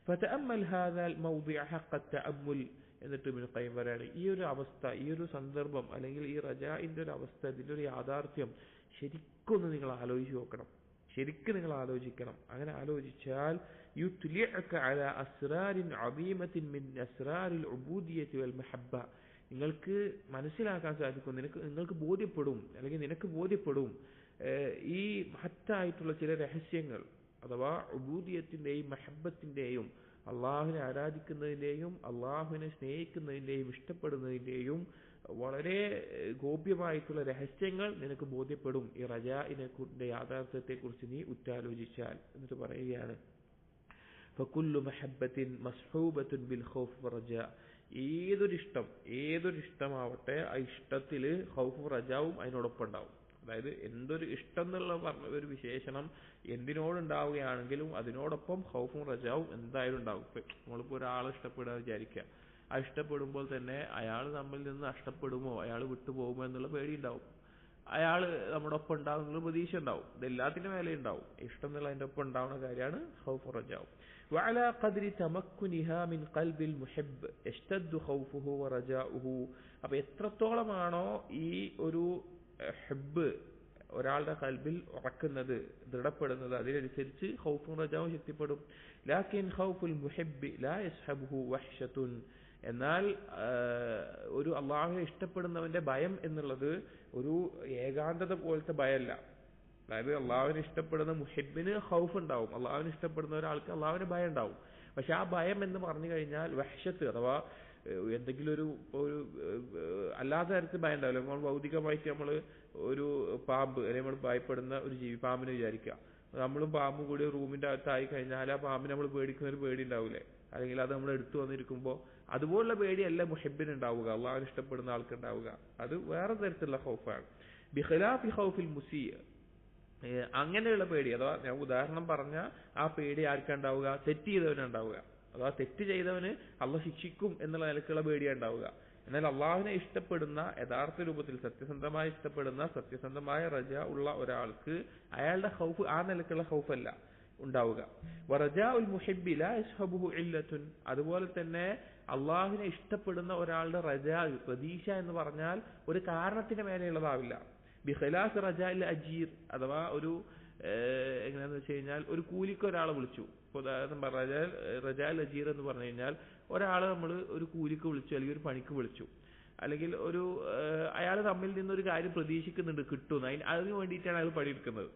ഫതഅമ്മൽ ഹാദൽ മൗദിഅ ഹഖ്ഖ തഅമ്മുൽ, എന്നിട്ട് ഇബ്നു ഖയ്യിം പറയാണ്, ഈ ഒരു അവസ്ഥ, ഈ ഒരു സന്ദർഭം, അല്ലെങ്കിൽ ഈ റജാഇന്റെ ഒരു അവസ്ഥ, ഇതിന്റെ ഒരു യാഥാർത്ഥ്യം ശരിക്കൊന്ന് നിങ്ങൾ ആലോചിച്ച് നോക്കണം. ശരിക്കും നിങ്ങൾ ആലോചിക്കണം. അങ്ങനെ ആലോചിച്ചാൽ യുത്ലിഉക അലാ അസ്റാരിൻ അദീമത്തിൻ മിൻ അസ്റാരിൽ ഉബൂദിയ്യത്തി വൽ മഹബ്ബ, നിങ്ങൾക്ക് മനസ്സിലാക്കാൻ സാധിക്കും, നിങ്ങൾക്ക് ബോധ്യപ്പെടും, അല്ലെങ്കിൽ നിനക്ക് ബോധ്യപ്പെടും ഈ മഹത്തായിട്ടുള്ള ചില രഹസ്യങ്ങൾ, അഥവാ ഉബൂദിയത്തിന്റെയും മഹബ്ബത്തിന്റെയും, അള്ളാഹുവിനെ ആരാധിക്കുന്നതിന്റെയും അള്ളാഹുവിനെ സ്നേഹിക്കുന്നതിന്റെയും ഇഷ്ടപ്പെടുന്നതിന്റെയും വളരെ ഗോപ്യമായിട്ടുള്ള രഹസ്യങ്ങൾ നിനക്ക് ബോധ്യപ്പെടും ഈ റജാഇനെ യാഥാർത്ഥ്യത്തെ കുറിച്ച് നീ ഉറ്റാലോചിച്ചാൽ. എന്നിട്ട് പറയുകയാണ്, ഫകുല്ലു മഹബ്ബത്തിൻ മസ്ഹൂബത്തുൻ ബിൽ ഖൗഫ് വറജാ, ഏതൊരു ഇഷ്ടമാവട്ടെ ആ ഇഷ്ടത്തില് ഖൗഫും റജാവും അതിനോടൊപ്പം ഉണ്ടാവും. അതായത് എന്തൊരു ഇഷ്ടം എന്നുള്ള പറഞ്ഞ ഒരു വിശേഷണം എന്തിനോടുണ്ടാവുകയാണെങ്കിലും അതിനോടൊപ്പം ഖൗഫും റജാവും എന്തായാലും ഉണ്ടാവും. നമ്മളിപ്പോ ഒരാളെ ഇഷ്ടപ്പെടുക വിചാരിക്കുക, ആ ഇഷ്ടപ്പെടുമ്പോൾ തന്നെ അയാൾ നമ്മിൽ നിന്ന് നഷ്ടപ്പെടുമോ, അയാൾ വിട്ടുപോകുമോ എന്നുള്ള പേടി ഉണ്ടാവും. അയാൾ നമ്മുടെ ഒപ്പം ഉണ്ടാവും എന്നുള്ള പ്രതീക്ഷ ഉണ്ടാവും. ഇതെല്ലാത്തിന്റെ മേലെ ഉണ്ടാവും. ഇഷ്ടം എന്നുള്ള അതിന്റെ ഒപ്പം ഉണ്ടാവുന്ന കാര്യമാണ് ഖൗഫും റജാവും. وعلى قدر تمكنها من قلب المحب يشتد خوفه ورجاؤه. അപ്പോൾ എത്രത്തോളമാണോ ഈ ഒരു ഹബ്ബ് ഒരാളുടെ ഖൽബിൽ ഉറക്കുന്നത്, ദൃഢപ്പെടുന്നത്, അതിനനുസരിച്ച് ഖൗഫും റജാവും ശക്തിപ്പെടും. ലാകിൻ ഖൗഫുൽ മുഹിബ്ബി ലാ യസ്ഹബുഹു വഹ്ശത്തുൻ, എന്നാൽ ഒരു അള്ളാഹുവിനെ ഇഷ്ടപ്പെടുന്നവന്റെ ഭയം എന്നുള്ളത് ഒരു ഏകാന്തത പോലത്തെ ഭയമല്ല. അതായത് അള്ളാഹുവിനെ ഇഷ്ടപ്പെടുന്ന മുഹിബിന് ഖൗഫ് ഉണ്ടാവും, അള്ളാഹുവിനെ ഇഷ്ടപ്പെടുന്ന ഒരാൾക്ക് അള്ളാഹുവിന് ഭയം ഉണ്ടാവും. പക്ഷെ ആ ഭയം എന്ന് പറഞ്ഞു കഴിഞ്ഞാൽ വഹ്ശത്ത്, അഥവാ എന്തെങ്കിലും ഒരു അല്ലാത്ത തരത്തിൽ ഭയം ഉണ്ടാവില്ല. നമ്മൾ ഭൗതികമായിട്ട് നമ്മൾ ഒരു പാമ്പ്, അല്ലെങ്കിൽ നമ്മൾ ഭയപ്പെടുന്ന ഒരു ജീവി, പാമ്പിനെ വിചാരിക്കുക, നമ്മളും പാമ്പും കൂടി റൂമിന്റെ അകത്തായി കഴിഞ്ഞാൽ ആ പാമ്പിനെ നമ്മൾ പേടിക്കുന്ന ഒരു പേടി ഉണ്ടാവില്ലേ, അല്ലെങ്കിൽ അത് നമ്മൾ എടുത്തു വന്നിരിക്കുമ്പോൾ അതുപോലുള്ള പേടിയല്ല മുഹിബിന് ഉണ്ടാവുക, അള്ളാഹുവിനെ ഇഷ്ടപ്പെടുന്ന ആൾക്ക് ഉണ്ടാവുക. അത് വേറെ തരത്തിലുള്ള ഖൗഫാണ്. ബിഖിലാഫി ഖൗഫിൽ മുസീ, അങ്ങനെയുള്ള പേടി, അഥവാ ഞാൻ ഉദാഹരണം പറഞ്ഞ ആ പേടി ആർക്കുണ്ടാവുക, തെറ്റ് ചെയ്തവനുണ്ടാവുക. അഥവാ തെറ്റ് ചെയ്തവന് അള്ളാഹ് ശിക്ഷിക്കും എന്നുള്ള നിലക്കുള്ള പേടിയാണ് ഉണ്ടാവുക. എന്നാൽ അള്ളാഹുവിനെ ഇഷ്ടപ്പെടുന്ന, യഥാർത്ഥ രൂപത്തിൽ സത്യസന്ധമായി ഇഷ്ടപ്പെടുന്ന, സത്യസന്ധമായ റജ ഉള്ള ഒരാൾക്ക് അയാളുടെ ഖൗഫ് ആ നിലക്കുള്ള ഖൗഫല്ല ഉണ്ടാവുക. വറജാഉൽ മുഹിബ്ബി ലാ യസ്ഹബുഹു ഇല്ലത്തുൻ, അതുപോലെ തന്നെ അള്ളാഹുവിനെ ഇഷ്ടപ്പെടുന്ന ഒരാളുടെ റജാ, പ്രതീക്ഷ എന്ന് പറഞ്ഞാൽ ഒരു കാരണത്തിന് മേലെയുള്ളതാവില്ല. ബിഖിലാഫ് റജാഇൽ അജീർ, അഥവാ ഒരു എങ്ങനെയാന്ന് വെച്ച് കഴിഞ്ഞാൽ ഒരു കൂലിക്ക് ഒരാളെ വിളിച്ചു. ഉദാഹരണം പറഞ്ഞാൽ റജാഇൽ അജീർ എന്ന് പറഞ്ഞു കഴിഞ്ഞാൽ ഒരാളെ നമ്മൾ ഒരു കൂലിക്ക് വിളിച്ചു, അല്ലെങ്കിൽ ഒരു പണിക്ക് വിളിച്ചു, അല്ലെങ്കിൽ ഒരു അയാൾ നമ്മിൽ നിന്നൊരു കാര്യം പ്രതീക്ഷിക്കുന്നുണ്ട്, കിട്ടുന്നു, അതിന് വേണ്ടിയിട്ടാണ് അയാൾ പണിയെടുക്കുന്നത്.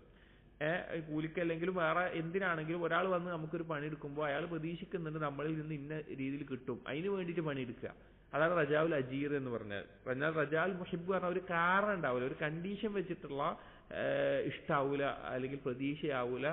കൂലിക്ക് അല്ലെങ്കിലും വേറെ എന്തിനാണെങ്കിലും ഒരാൾ വന്ന് നമുക്കൊരു പണിയെടുക്കുമ്പോൾ അയാൾ പ്രതീക്ഷിക്കുന്നുണ്ട് നമ്മളിൽ നിന്ന് ഇന്ന രീതിയിൽ കിട്ടും, അതിന് വേണ്ടിയിട്ട് പണിയെടുക്കുക. അതാണ് റജാഉൽ അജീർ എന്ന് പറഞ്ഞാൽ. എന്നാൽ റജാഉൽ മുഹിബ് പറഞ്ഞാൽ ഒരു കാരണം ഉണ്ടാവില്ല, ഒരു കണ്ടീഷൻ വെച്ചിട്ടുള്ള ഇഷ്ടാവൂല അല്ലെങ്കിൽ പ്രതീക്ഷയാവൂല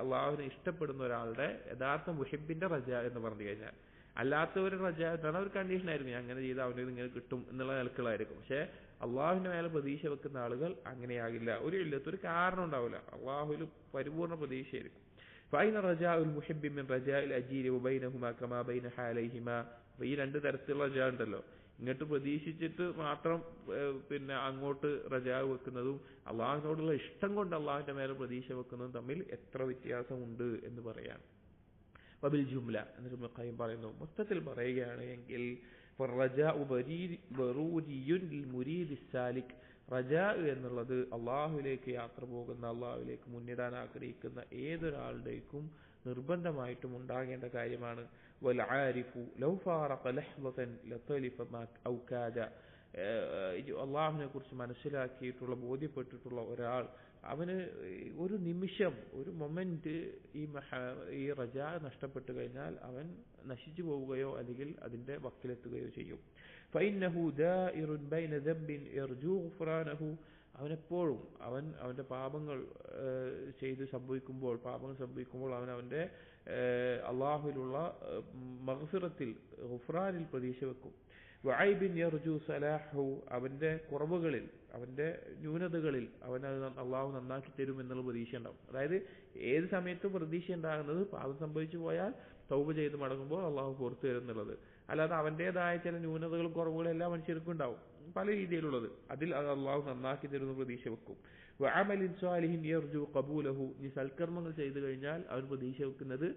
അള്ളാഹുവിനെ ഇഷ്ടപ്പെടുന്ന ഒരാളുടെ യഥാർത്ഥ മുഹിബിന്റെ റജ എന്ന് പറഞ്ഞു കഴിഞ്ഞാൽ. അല്ലാത്തവരുടെ റജ എന്താണ്, ഒരു കണ്ടീഷൻ ആയിരിക്കും, അങ്ങനെ ചെയ്താൽ അവന് ഇങ്ങനെ കിട്ടും എന്നുള്ള നിലക്കുകളായിരിക്കും. പക്ഷെ അള്ളാഹുവിന്റെ മേലെ പ്രതീക്ഷ വെക്കുന്ന ആളുകൾ അങ്ങനെയാകില്ല. ഒരു ഇല്ലത്തൊരു കാരണം ഉണ്ടാവില്ല, അള്ളാഹുവിൽ പരിപൂർണ്ണ പ്രതീക്ഷയായിരിക്കും. ഫൈന റജാഉൽ മുഹിബ്ബി മിൻ റജാഇൽ അജീരി വബൈനഹുമാ കമാ ബൈന ഹാലൈഹിമാ. ഈ രണ്ട് തരത്തിലുള്ള റജ ഉണ്ടല്ലോ, ഇങ്ങോട്ട് പ്രതീക്ഷിച്ചിട്ട് മാത്രം പിന്നെ അങ്ങോട്ട് റജാ വെക്കുന്നതും അള്ളാഹുവിനോടുള്ള ഇഷ്ടം കൊണ്ട് അള്ളാഹുവിന്റെ മേലെ പ്രതീക്ഷ വെക്കുന്നതും തമ്മിൽ എത്ര വ്യത്യാസമുണ്ട് എന്ന് പറയാം. വബിൽ ജുംല എന്നിട്ട് ഇബ്നു ഖയ്യിം പറയുന്നു, മൊത്തത്തിൽ പറയുകയാണ് എങ്കിൽ റജാ എന്നുള്ളത് അള്ളാഹുവിലേക്ക് യാത്ര പോകുന്ന, അള്ളാഹുവിലേക്ക് മുന്നിടാൻ ആഗ്രഹിക്കുന്ന ഏതൊരാളുടേക്കും നിർബന്ധമായിട്ടും ഉണ്ടാകേണ്ട കാര്യമാണ്. അള്ളാഹുവിനെ കുറിച്ച് മനസ്സിലാക്കിയിട്ടുള്ള ബോധ്യപ്പെട്ടിട്ടുള്ള ഒരാൾ അവന് ഒരു നിമിഷം, ഒരു മൊമെന്റ് ഈ റജാ നഷ്ടപ്പെട്ടു കഴിഞ്ഞാൽ അവൻ നശിച്ചു പോവുകയോ അല്ലെങ്കിൽ അതിന്റെ വക്കിലെത്തുകയോ ചെയ്യും. അവനെപ്പോഴും അവന്റെ പാപങ്ങൾ സംഭവിക്കുമ്പോൾ അവൻ അവന്റെ അള്ളാഹുവിലുള്ള മഗ്ഫിറത്തിൽ, ഗുഫ്റാനിൽ പ്രതീക്ഷ വെക്കും. വഅയ്ബിൻ യർജു സലാഹു, അവന്റെ കുറവുകളിൽ, അവന്റെ ന്യൂനതകളിൽ അവൻ അള്ളാഹു നന്നാക്കി തരും എന്നുള്ള പ്രതീക്ഷ ഉണ്ടാവും. അതായത് ഏത് സമയത്തും പ്രതീക്ഷ ഉണ്ടാകുന്നത് പാപം സംഭവിച്ചു പോയാൽ തൗബ ചെയ്ത് മടങ്ങുമ്പോൾ അള്ളാഹു പുറത്തു തരും എന്നുള്ളത്. അല്ലാതെ അവന്റേതായ ചില ന്യൂനതകളും കുറവുകളും എല്ലാ മനുഷ്യർക്കും ഉണ്ടാവും, പല രീതിയിലുള്ളത്. അതിൽ അത് അള്ളാഹു നന്നാക്കി തരുന്ന പ്രതീക്ഷ വെക്കും. വഅമലിൻ സ്വാലിഹിൻ യർജു ഖബൂലഹു, ഈ സൽക്കർമ്മങ്ങൾ ചെയ്തു കഴിഞ്ഞാൽ അവൻ പ്രതീക്ഷ വെക്കുന്നത്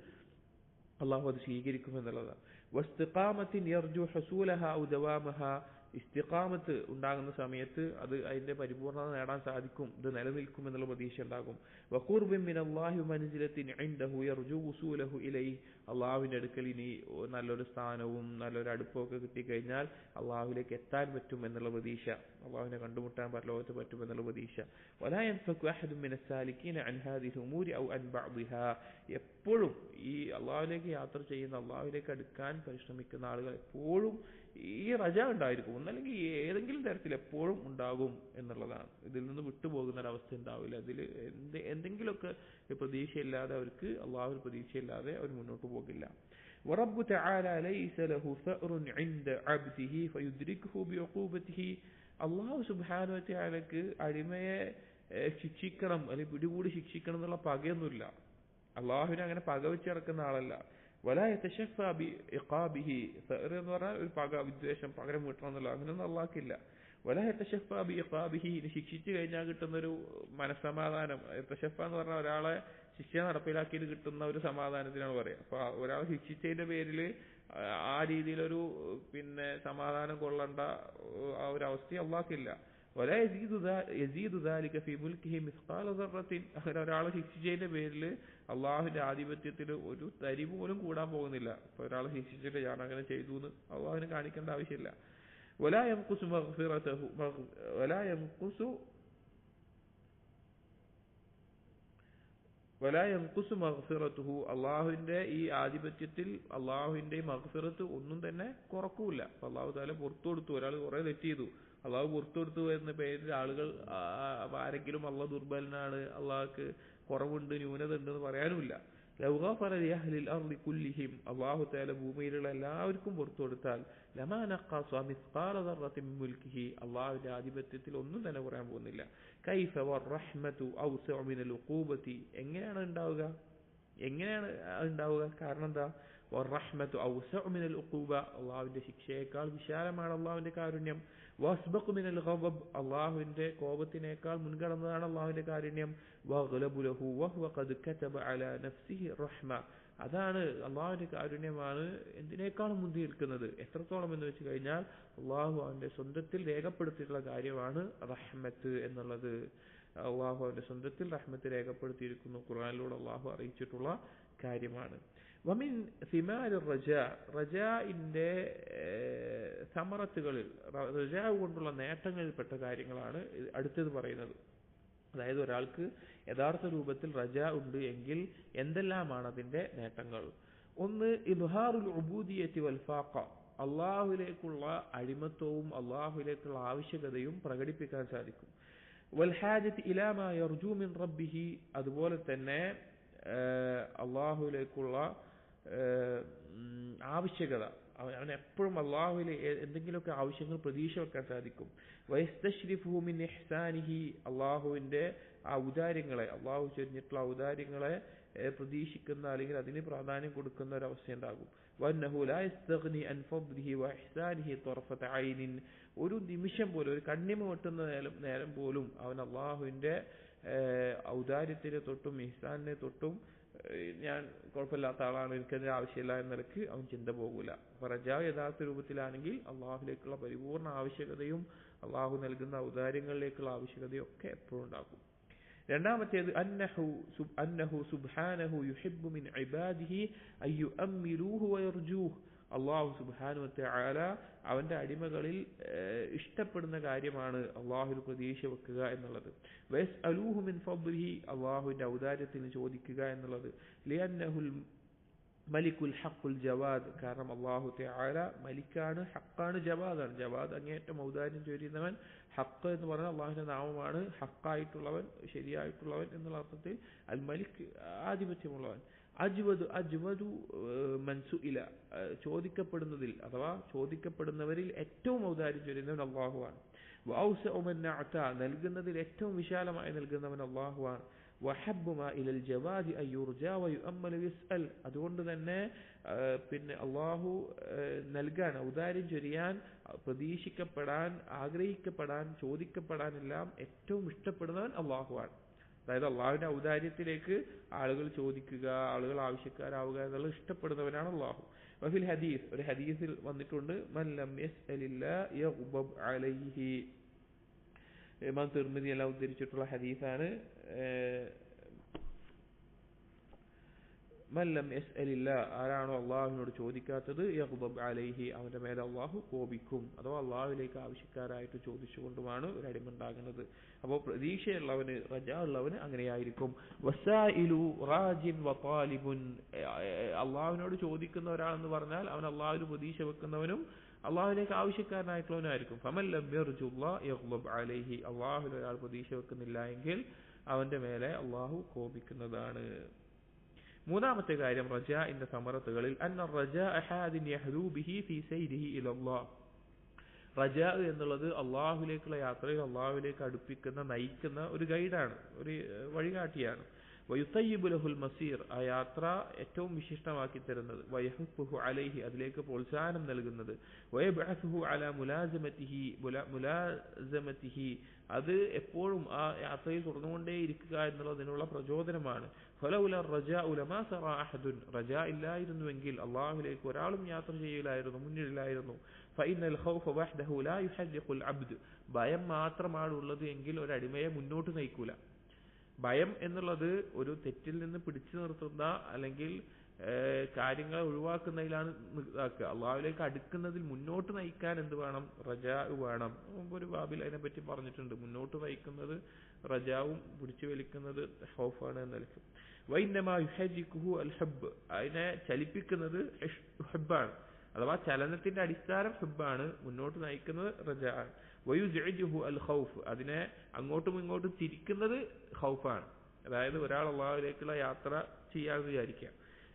അള്ളാഹു അത് സ്വീകരിക്കുമെന്നുള്ളതാണ്. വസ്തിഖാമത്തിൻ യർജു ഹസൂലഹാ ഔ ദവാമഹാ, ഇസ്തിഖാമത്ത് ഉണ്ടാകുന്ന സമയത്ത് അത് അതിന്റെ പരിപൂർണത നേടാൻ സാധിക്കും, ഇത് നിലനിൽക്കും എന്നുള്ള പ്രതീക്ഷ ഉണ്ടാകും. വഖുർബിൻ മിനല്ലാഹി വമൻസിലത്തിൻ ഇൻദഹു യർജു വസൂലഹു ഇലൈഹി, അള്ളാഹുവിന്റെ അടുക്കൽ ഇനി നല്ലൊരു സ്ഥാനവും നല്ലൊരു അടുപ്പമൊക്കെ കിട്ടിക്കഴിഞ്ഞാൽ അള്ളാഹുവിലേക്ക് എത്താൻ പറ്റും എന്നുള്ള പ്രതീക്ഷ, അള്ളാഹുവിനെ കണ്ടുമുട്ടാൻ പരലോകത്ത് പറ്റും എന്നുള്ള പ്രതീക്ഷ. വലാ യൻഫകു അഹദുൻ മിനസ് സാലികീന അൻ ഹാദിഹിൽ ഉമൂരി ഔ അൻ ബഅദിഹാ, എപ്പോഴും ഈ അള്ളാഹുവിലേക്ക് യാത്ര ചെയ്യുന്ന, അള്ളാഹുവിലേക്ക് അടുക്കാൻ പരിശ്രമിക്കുന്ന ആളുകൾ എപ്പോഴും ഈ റജ ഉണ്ടായിരിക്കും, ഒന്നല്ലെങ്കിൽ ഏതെങ്കിലും തരത്തിൽ എപ്പോഴും ഉണ്ടാകും എന്നുള്ളതാണ്. ഇതിൽ നിന്ന് വിട്ടുപോകുന്ന ഒരവസ്ഥ ഉണ്ടാവില്ല. അതിൽ എന്തെങ്കിലുമൊക്കെ പ്രതീക്ഷയില്ലാതെ അവർക്ക്, അള്ളാഹുവിൽ പ്രതീക്ഷയില്ലാതെ അവർ മുന്നോട്ട് പോകില്ല. വറബ്ബു തആല ലൈസ ലഹു സഅറുൻ ഇൻദ അബ്ദിഹി ഫയുദ്രികുഹു ബിഉഖൂബതിഹി, അള്ളാഹു സുബ്ഹാനഹു വ തആലക്ക് അടിമയെ ശിക്ഷിക്കണം അല്ലെങ്കിൽ പിടികൂടി ശിക്ഷിക്കണം എന്നുള്ള പകയൊന്നുമില്ല. അള്ളാഹുവിനെ അങ്ങനെ പക വെച്ച് നടക്കുന്ന ആളല്ല. വലാ യതശഫാ ബിഇഖാബിഹി, സഅർ എന്ന് പറഞ്ഞാൽ ഒരു പക, വിദ്വേഷം, പകരം വീട്ടണം എന്നുള്ള അങ്ങനെയൊന്നും അള്ളാഹ്ക്കില്ല. വലാ യതശഫാ ബിഇഖാബിഹി, ശിക്ഷിച്ചു കഴിഞ്ഞാൽ കിട്ടുന്നൊരു മനസ്സമാധാനം. യതശഫ എന്ന് പറഞ്ഞാൽ ഒരാളെ ശിക്ഷ നടപ്പിലാക്കിയിട്ട് കിട്ടുന്ന ഒരു സമാധാനത്തിനാണ് പറയുക. അപ്പൊ ഒരാളെ ശിക്ഷിച്ചതിന്റെ പേരിൽ ആ രീതിയിലൊരു സമാധാനം കൊള്ളേണ്ട ആ ഒരു അവസ്ഥ അള്ളാഹ്ക്കില്ല. വലാ യസീദു ദാലിക ഫീ മുൽക്കിഹി മിസ്ഖാല ദർറത്തിൻ, അങ്ങനെ ഒരാളെ ശിക്ഷിച്ചതിന്റെ പേരിൽ അള്ളാഹുവിന്റെ ആധിപത്യത്തിൽ ഒരു തരി പോലും കൂടാൻ പോകുന്നില്ല. അപ്പൊ ഒരാളെ ശിക്ഷിച്ചിട്ട് ഞാൻ അങ്ങനെ ചെയ്തു എന്ന് അള്ളാഹുവിനെ കാണിക്കേണ്ട ആവശ്യമില്ല. വലാ യൻഖുസു മഗ്ഫിറതുഹു, അള്ളാഹുവിന്റെ ഈ ആധിപത്യത്തിൽ അള്ളാഹുവിന്റെ മഗ്ഫിറത്ത് ഒന്നും തന്നെ കുറക്കൂല. അപ്പൊ അള്ളാഹു തആല പുറത്തു കൊടുത്തു, ഒരാൾ കുറെ തെറ്റ് ചെയ്തു, അള്ളാഹു പുറത്തു കൊടുത്തു എന്ന പേരിൽ ആളുകൾ ആരെങ്കിലും അള്ളാഹു ദുർബലനാണ്, അള്ളാഹ്ക്ക് കുറവുണ്ട്, ന്യൂനത ഉണ്ടെന്ന് പറയാനുമില്ല. ലൗ ഗഫറ ലിഅഹ്ലിൽ അർളി കുല്ലിഹിം, അള്ളാഹു തആല ഭൂമിയിലുള്ള എല്ലാവർക്കും പുറത്തു കൊടുത്താൽ ലമാ നഖസ മിസ്ഖാല ദർറത്തിൻ മിൻ മുൽക്കിഹി, അള്ളാഹുവിന്റെ ആധിപത്യത്തിൽ ഒന്നും തന്നെ പറയാൻ പോകുന്നില്ല. കൈഫ വറഹ്മതു ഔസഉ മിനൽ ഉഖൂബതി, എങ്ങനെയാണ് ഉണ്ടാവുക? കാരണം എന്താ? വറഹ്മതു ഔസഉ മിനൽ ഉഖൂബ, അള്ളാഹുവിന്റെ ശിക്ഷയേക്കാൾ വിശാലമാണ് അള്ളാഹുവിന്റെ കാരുണ്യം. വസ്ബഖു മിനൽ ഗളബ്, അള്ളാഹുവിന്റെ കോപത്തിനേക്കാൾ മുൻകടന്നതാണ് അള്ളാഹുവിന്റെ കാരുണ്യം. വഗ്ലബു ലഹു വഹുവ ഖദ് കതബ അലാ നഫ്സിഹി റഹ്മ, അതാണ് അള്ളാഹുവിന്റെ കാരുണ്യമാണ് എന്തിനേക്കാളും മുന്തി നിൽക്കുന്നത്. എത്രത്തോളം എന്ന് വെച്ച് കഴിഞ്ഞാൽ അള്ളാഹു അവന്റെ സ്വന്തത്തിൽ രേഖപ്പെടുത്തിയിട്ടുള്ള കാര്യമാണ് റഹ്മത്ത് എന്നുള്ളത്. അള്ളാഹു അവന്റെ സ്വന്തത്തിൽ റഹ്മത്ത് രേഖപ്പെടുത്തിയിരിക്കുന്നു, ഖുർആനിലൂടെ അള്ളാഹു അറിയിച്ചിട്ടുള്ള കാര്യമാണ്. വമിൻ സിമാരി റജാ, റജാഇന്റെ സമറത്തുകളിൽ, റജാ കൊണ്ടുള്ള നേട്ടങ്ങളിൽപ്പെട്ട കാര്യങ്ങളാണ് അടുത്തത് പറയുന്നത്. അതായത് ഒരാൾക്ക് യഥാർത്ഥ രൂപത്തിൽ റജാ ഉണ്ട് എങ്കിൽ എന്തെല്ലാമാണ് അതിന്റെ നേട്ടങ്ങൾ? ഒന്ന്, ഇബ്ഹാറുൽ ഉബൂദിയ്യത്തി വൽ ഫാഖ, അള്ളാഹുവിലേക്കുള്ള അടിമത്വവും അള്ളാഹുവിലേക്കുള്ള ആവശ്യകതയും പ്രകടിപ്പിക്കാൻ സാധിക്കും. വൽ ഹാജത്തി ഇലാ മാ യർജു മിൻ റബ്ബിഹി, അതുപോലെ തന്നെ അള്ളാഹുവിലേക്കുള്ള ആവശ്യകത, അവൻ എപ്പോഴും അള്ളാഹുവിൽ എന്തെങ്കിലുമൊക്കെ ആവശ്യങ്ങൾ പ്രതീക്ഷ വെക്കാൻ സാധിക്കും. വയസ്തശ്രിഫുഹു മിൻ ഇഹ്സാനിഹി, അള്ളാഹുവിന്റെ ഔദാര്യങ്ങളെ, അള്ളാഹു ചൊരിഞ്ഞിട്ടുള്ള ഔദാര്യങ്ങളെ പ്രതീക്ഷിക്കുന്ന അല്ലെങ്കിൽ അതിന് പ്രാധാന്യം കൊടുക്കുന്ന ഒരവസ്ഥ ഉണ്ടാകും. വന്നഹു ലാ യസ്തഗ്നി അൻ ഫദ്ലിഹി വഇഹ്സാനിഹി തർഫത ഐനിൻ, ഒരു നിമിഷം പോലും, ഒരു കണ്ണിമ വെട്ടുന്ന നേരം പോലും അവൻ അള്ളാഹുവിന്റെ ഔദാര്യത്തിനെ തൊട്ടും ഇഹ്സാനിനെ തൊട്ടും ഞാൻ കുഴപ്പമില്ലാത്ത ആളാണ്, എനിക്കതിന്റെ ആവശ്യമില്ല എന്ന നിലക്ക് അവൻ ചിന്ത പോകൂല. റജാ യഥാർത്ഥ രൂപത്തിലാണെങ്കിൽ അള്ളാഹുലേക്കുള്ള പരിപൂർണ ആവശ്യകതയും അള്ളാഹു നൽകുന്ന ഔദാര്യങ്ങളിലേക്കുള്ള ആവശ്യകതയും ഒക്കെ എപ്പോഴും ഉണ്ടാകും. രണ്ടാമത്തേത് അന്നഹു സുബ്ഹാനഹു യുഹിബ്ബു മിൻ ഇബാദിഹി അയ്യുഅമ്മിലൂഹു വയർജൂഹ്, അള്ളാഹു സുബ്ഹാനഹു വതആല അവന്റെ അടിമകളിൽ ഇഷ്ടപ്പെടുന്ന കാര്യമാണ് അള്ളാഹുവിൽ പ്രതീക്ഷ വെക്കുക എന്നുള്ളത്. വയസ്അലൂഹു മിൻ ഫദ്ലിഹി, അള്ളാഹുവിന്റെ ഔദാര്യത്തിൽ ചോദിക്കുക എന്നുള്ളത്. ലിഅന്നഹുൽ മലിക്കുൽ ഹഖുൽ ജവാദ്, കാരണം അള്ളാഹു തആല മലിക്കാണ്, ഹഖാണ്, ജവാദാണ്. ജവാദ് അങ്ങേയറ്റം ഔദാര്യം ചൊരിയുന്നവൻ. ഹഖ് എന്ന് പറഞ്ഞാൽ അള്ളാഹുവിന്റെ നാമമാണ്. ഹഖായിട്ടുള്ളവൻ, ശരിയായിട്ടുള്ളവൻ എന്നുള്ള അർത്ഥത്തിൽ അൽ മലിക് ആധിപത്യമുള്ളവൻ. അജ്വദു മൻസുഇല, ചോദിക്കപ്പെടുന്നതിൽ അഥവാ ചോദിക്കപ്പെടുന്നവരിൽ ഏറ്റവും ഔദാര്യം ചൊരിയുന്നവൻ അള്ളാഹുവാണ്. വഔസഉ മൻ അഅത, നൽകുന്നതിൽ ഏറ്റവും വിശാലമായി നൽകുന്നവൻ അള്ളാഹുവാണ്. വഹബ്ബു മാ ഇലൽ ജവാദി അയ്യുർജാ വയുഅമ്മലു യസ്അൽ, അതുകൊണ്ട് തന്നെ പിന്നെ അള്ളാഹു നൽകാൻ, ഔദാര്യം ചൊരിയാൻ, പ്രതീക്ഷിക്കപ്പെടാൻ, ആഗ്രഹിക്കപ്പെടാൻ, ചോദിക്കപ്പെടാനെല്ലാം ഏറ്റവും ഇഷ്ടപ്പെടുന്നവൻ അള്ളാഹുവാണ്. അതായത് അള്ളാഹുവിന്റെ ഔദാര്യത്തിലേക്ക് ആളുകൾ ചോദിക്കുക, ആളുകൾ ആവശ്യക്കാരാവുക എന്നുള്ളത് ഇഷ്ടപ്പെടുന്നവനാണ് അള്ളാഹു. വഫിൽ ഹദീസ്, ഒരു ഹദീസിൽ വന്നിട്ടുണ്ട്, മൻ ലം യസ്അലില്ലാ യഗ്ബബ് അലൈഹി, ഇമാം തിർമിദി എല്ലാം ഉദ്ധരിച്ചിട്ടുള്ള ഹദീസാണ്. മൻ ലം യസ്അലില്ലാ, ആരാണോ അള്ളാഹുവിനോട് ചോദിക്കാത്തത്, യഗ്ബബ് അലൈഹി, അവന്റെ മേലെ അള്ളാഹു കോപിക്കും. അഥവാ അള്ളാഹുവിലേക്ക് ആവശ്യക്കാരായിട്ട് ചോദിച്ചുകൊണ്ടുമാണ് ഒരു അടിമ ഉണ്ടാകുന്നത്. അപ്പോൾ പ്രതീക്ഷയുള്ളവന്, റജാ ഉള്ളവന് അങ്ങനെയായിരിക്കും. വസായിലു റാജിൻ വതാലിബുൻ, അള്ളാഹുവിനോട് ചോദിക്കുന്ന ഒരാളെന്ന് പറഞ്ഞാൽ അവൻ അള്ളാഹുവിന് പ്രതീക്ഷ വെക്കുന്നവനും അള്ളാഹുവിലേക്ക് ആവശ്യക്കാരനായിട്ടുള്ളവനായിരിക്കും. ഫമൻ ലം യർജുല്ലാഹ് യഗ്ബബ് അലൈഹി, അള്ളാഹുവിൽ ഒരാൾ പ്രതീക്ഷ വെക്കുന്നില്ല എങ്കിൽ അവന്റെ മേലെ അള്ളാഹു കോപിക്കുന്നതാണ്. മൂന്നാമത്തെ കാര്യം റജാഇന്റെ സമറത്തുകളിൽ അന്ന റജാ ഹാദിൻ യഹ്ദൂ ബിഹി ഫീ സൈരിഹി ഇലല്ലാഹ്, റജാ എന്നുള്ളത് അള്ളാഹുവിലേക്കുള്ള യാത്രയിൽ അള്ളാഹുവിലേക്ക് അടുപ്പിക്കുന്ന, നയിക്കുന്ന ഒരു ഗൈഡാണ്, ഒരു വഴികാട്ടിയാണ്. വയുതയ്യിബു ലഹുൽ മസീർ, ആ യാത്ര ഏറ്റവും വിശിഷ്ടമാക്കി തരുന്നത്. വയഹുഫുഹു അലൈഹി, അതിലേക്ക് പ്രോത്സാഹനം നൽകുന്നത്. വയബ്അസുഹു അലാ മുലാസമതിഹി, അത് എപ്പോഴും ആ യാത്രയിൽ തുടർന്നുകൊണ്ടേ ഇരിക്കുക എന്നുള്ളതിനുള്ള പ്രചോദനമാണ്. ഫലൗല റജാഉ ലമാ സറ അഹദുൻ, റജാ ഇല്ലായിരുന്നുവെങ്കിൽ അള്ളാഹുവിലേക്ക് ഒരാളും യാത്ര ചെയ്യില്ലായിരുന്നു, മുന്നിലില്ലായിരുന്നു. ഫഇന്നൽ ഖൗഫ വഹ്ദഹു ലാ യുഹർരിഖുൽ അബ്ദ്, ഭയം മാത്രമാണ് ഉള്ളത് എങ്കിൽ ഒരു അടിമയെ മുന്നോട്ട് നയിക്കൂല. ഭയം എന്നുള്ളത് ഒരു തെറ്റിൽ നിന്ന് പിടിച്ചു നിർത്തുന്ന അല്ലെങ്കിൽ കാര്യങ്ങളെ ഒഴിവാക്കുന്നതിലാണ് ഇതാക്കുക. അള്ളാഹുവിലേക്ക് അടുക്കുന്നതിൽ മുന്നോട്ട് നയിക്കാൻ എന്ത് വേണം? റജാ വേണം. ഒരു ബാബിൽ അതിനെപ്പറ്റി പറഞ്ഞിട്ടുണ്ട്. മുന്നോട്ട് നയിക്കുന്നത് റജാവും പിടിച്ചു വലിക്കുന്നത് ഖൗഫാണ് എന്നൽക്കും. വൈന്നമാ യുഹരിക്കുഹു അൽ ഹബ്ബ്, അതിനെ ചലിപ്പിക്കുന്നത് ഹബ്ബാണ്. അഥവാ ചലനത്തിന്റെ അടിസ്ഥാനം ഹബ്ബാണ്, മുന്നോട്ട് നയിക്കുന്നത് റജാ ആണ്. വയുസ്ഇജുഹു അൽ ഖൗഫ്, അതിനെ അങ്ങോട്ടും ഇങ്ങോട്ടും തിരിക്കുന്നത് ഖൗഫാണ്. അതായത് ഒരാൾ അള്ളാഹുവിലേക്കുള്ള യാത്ര ചെയ്യാമെന്ന് വിചാരിക്കുക.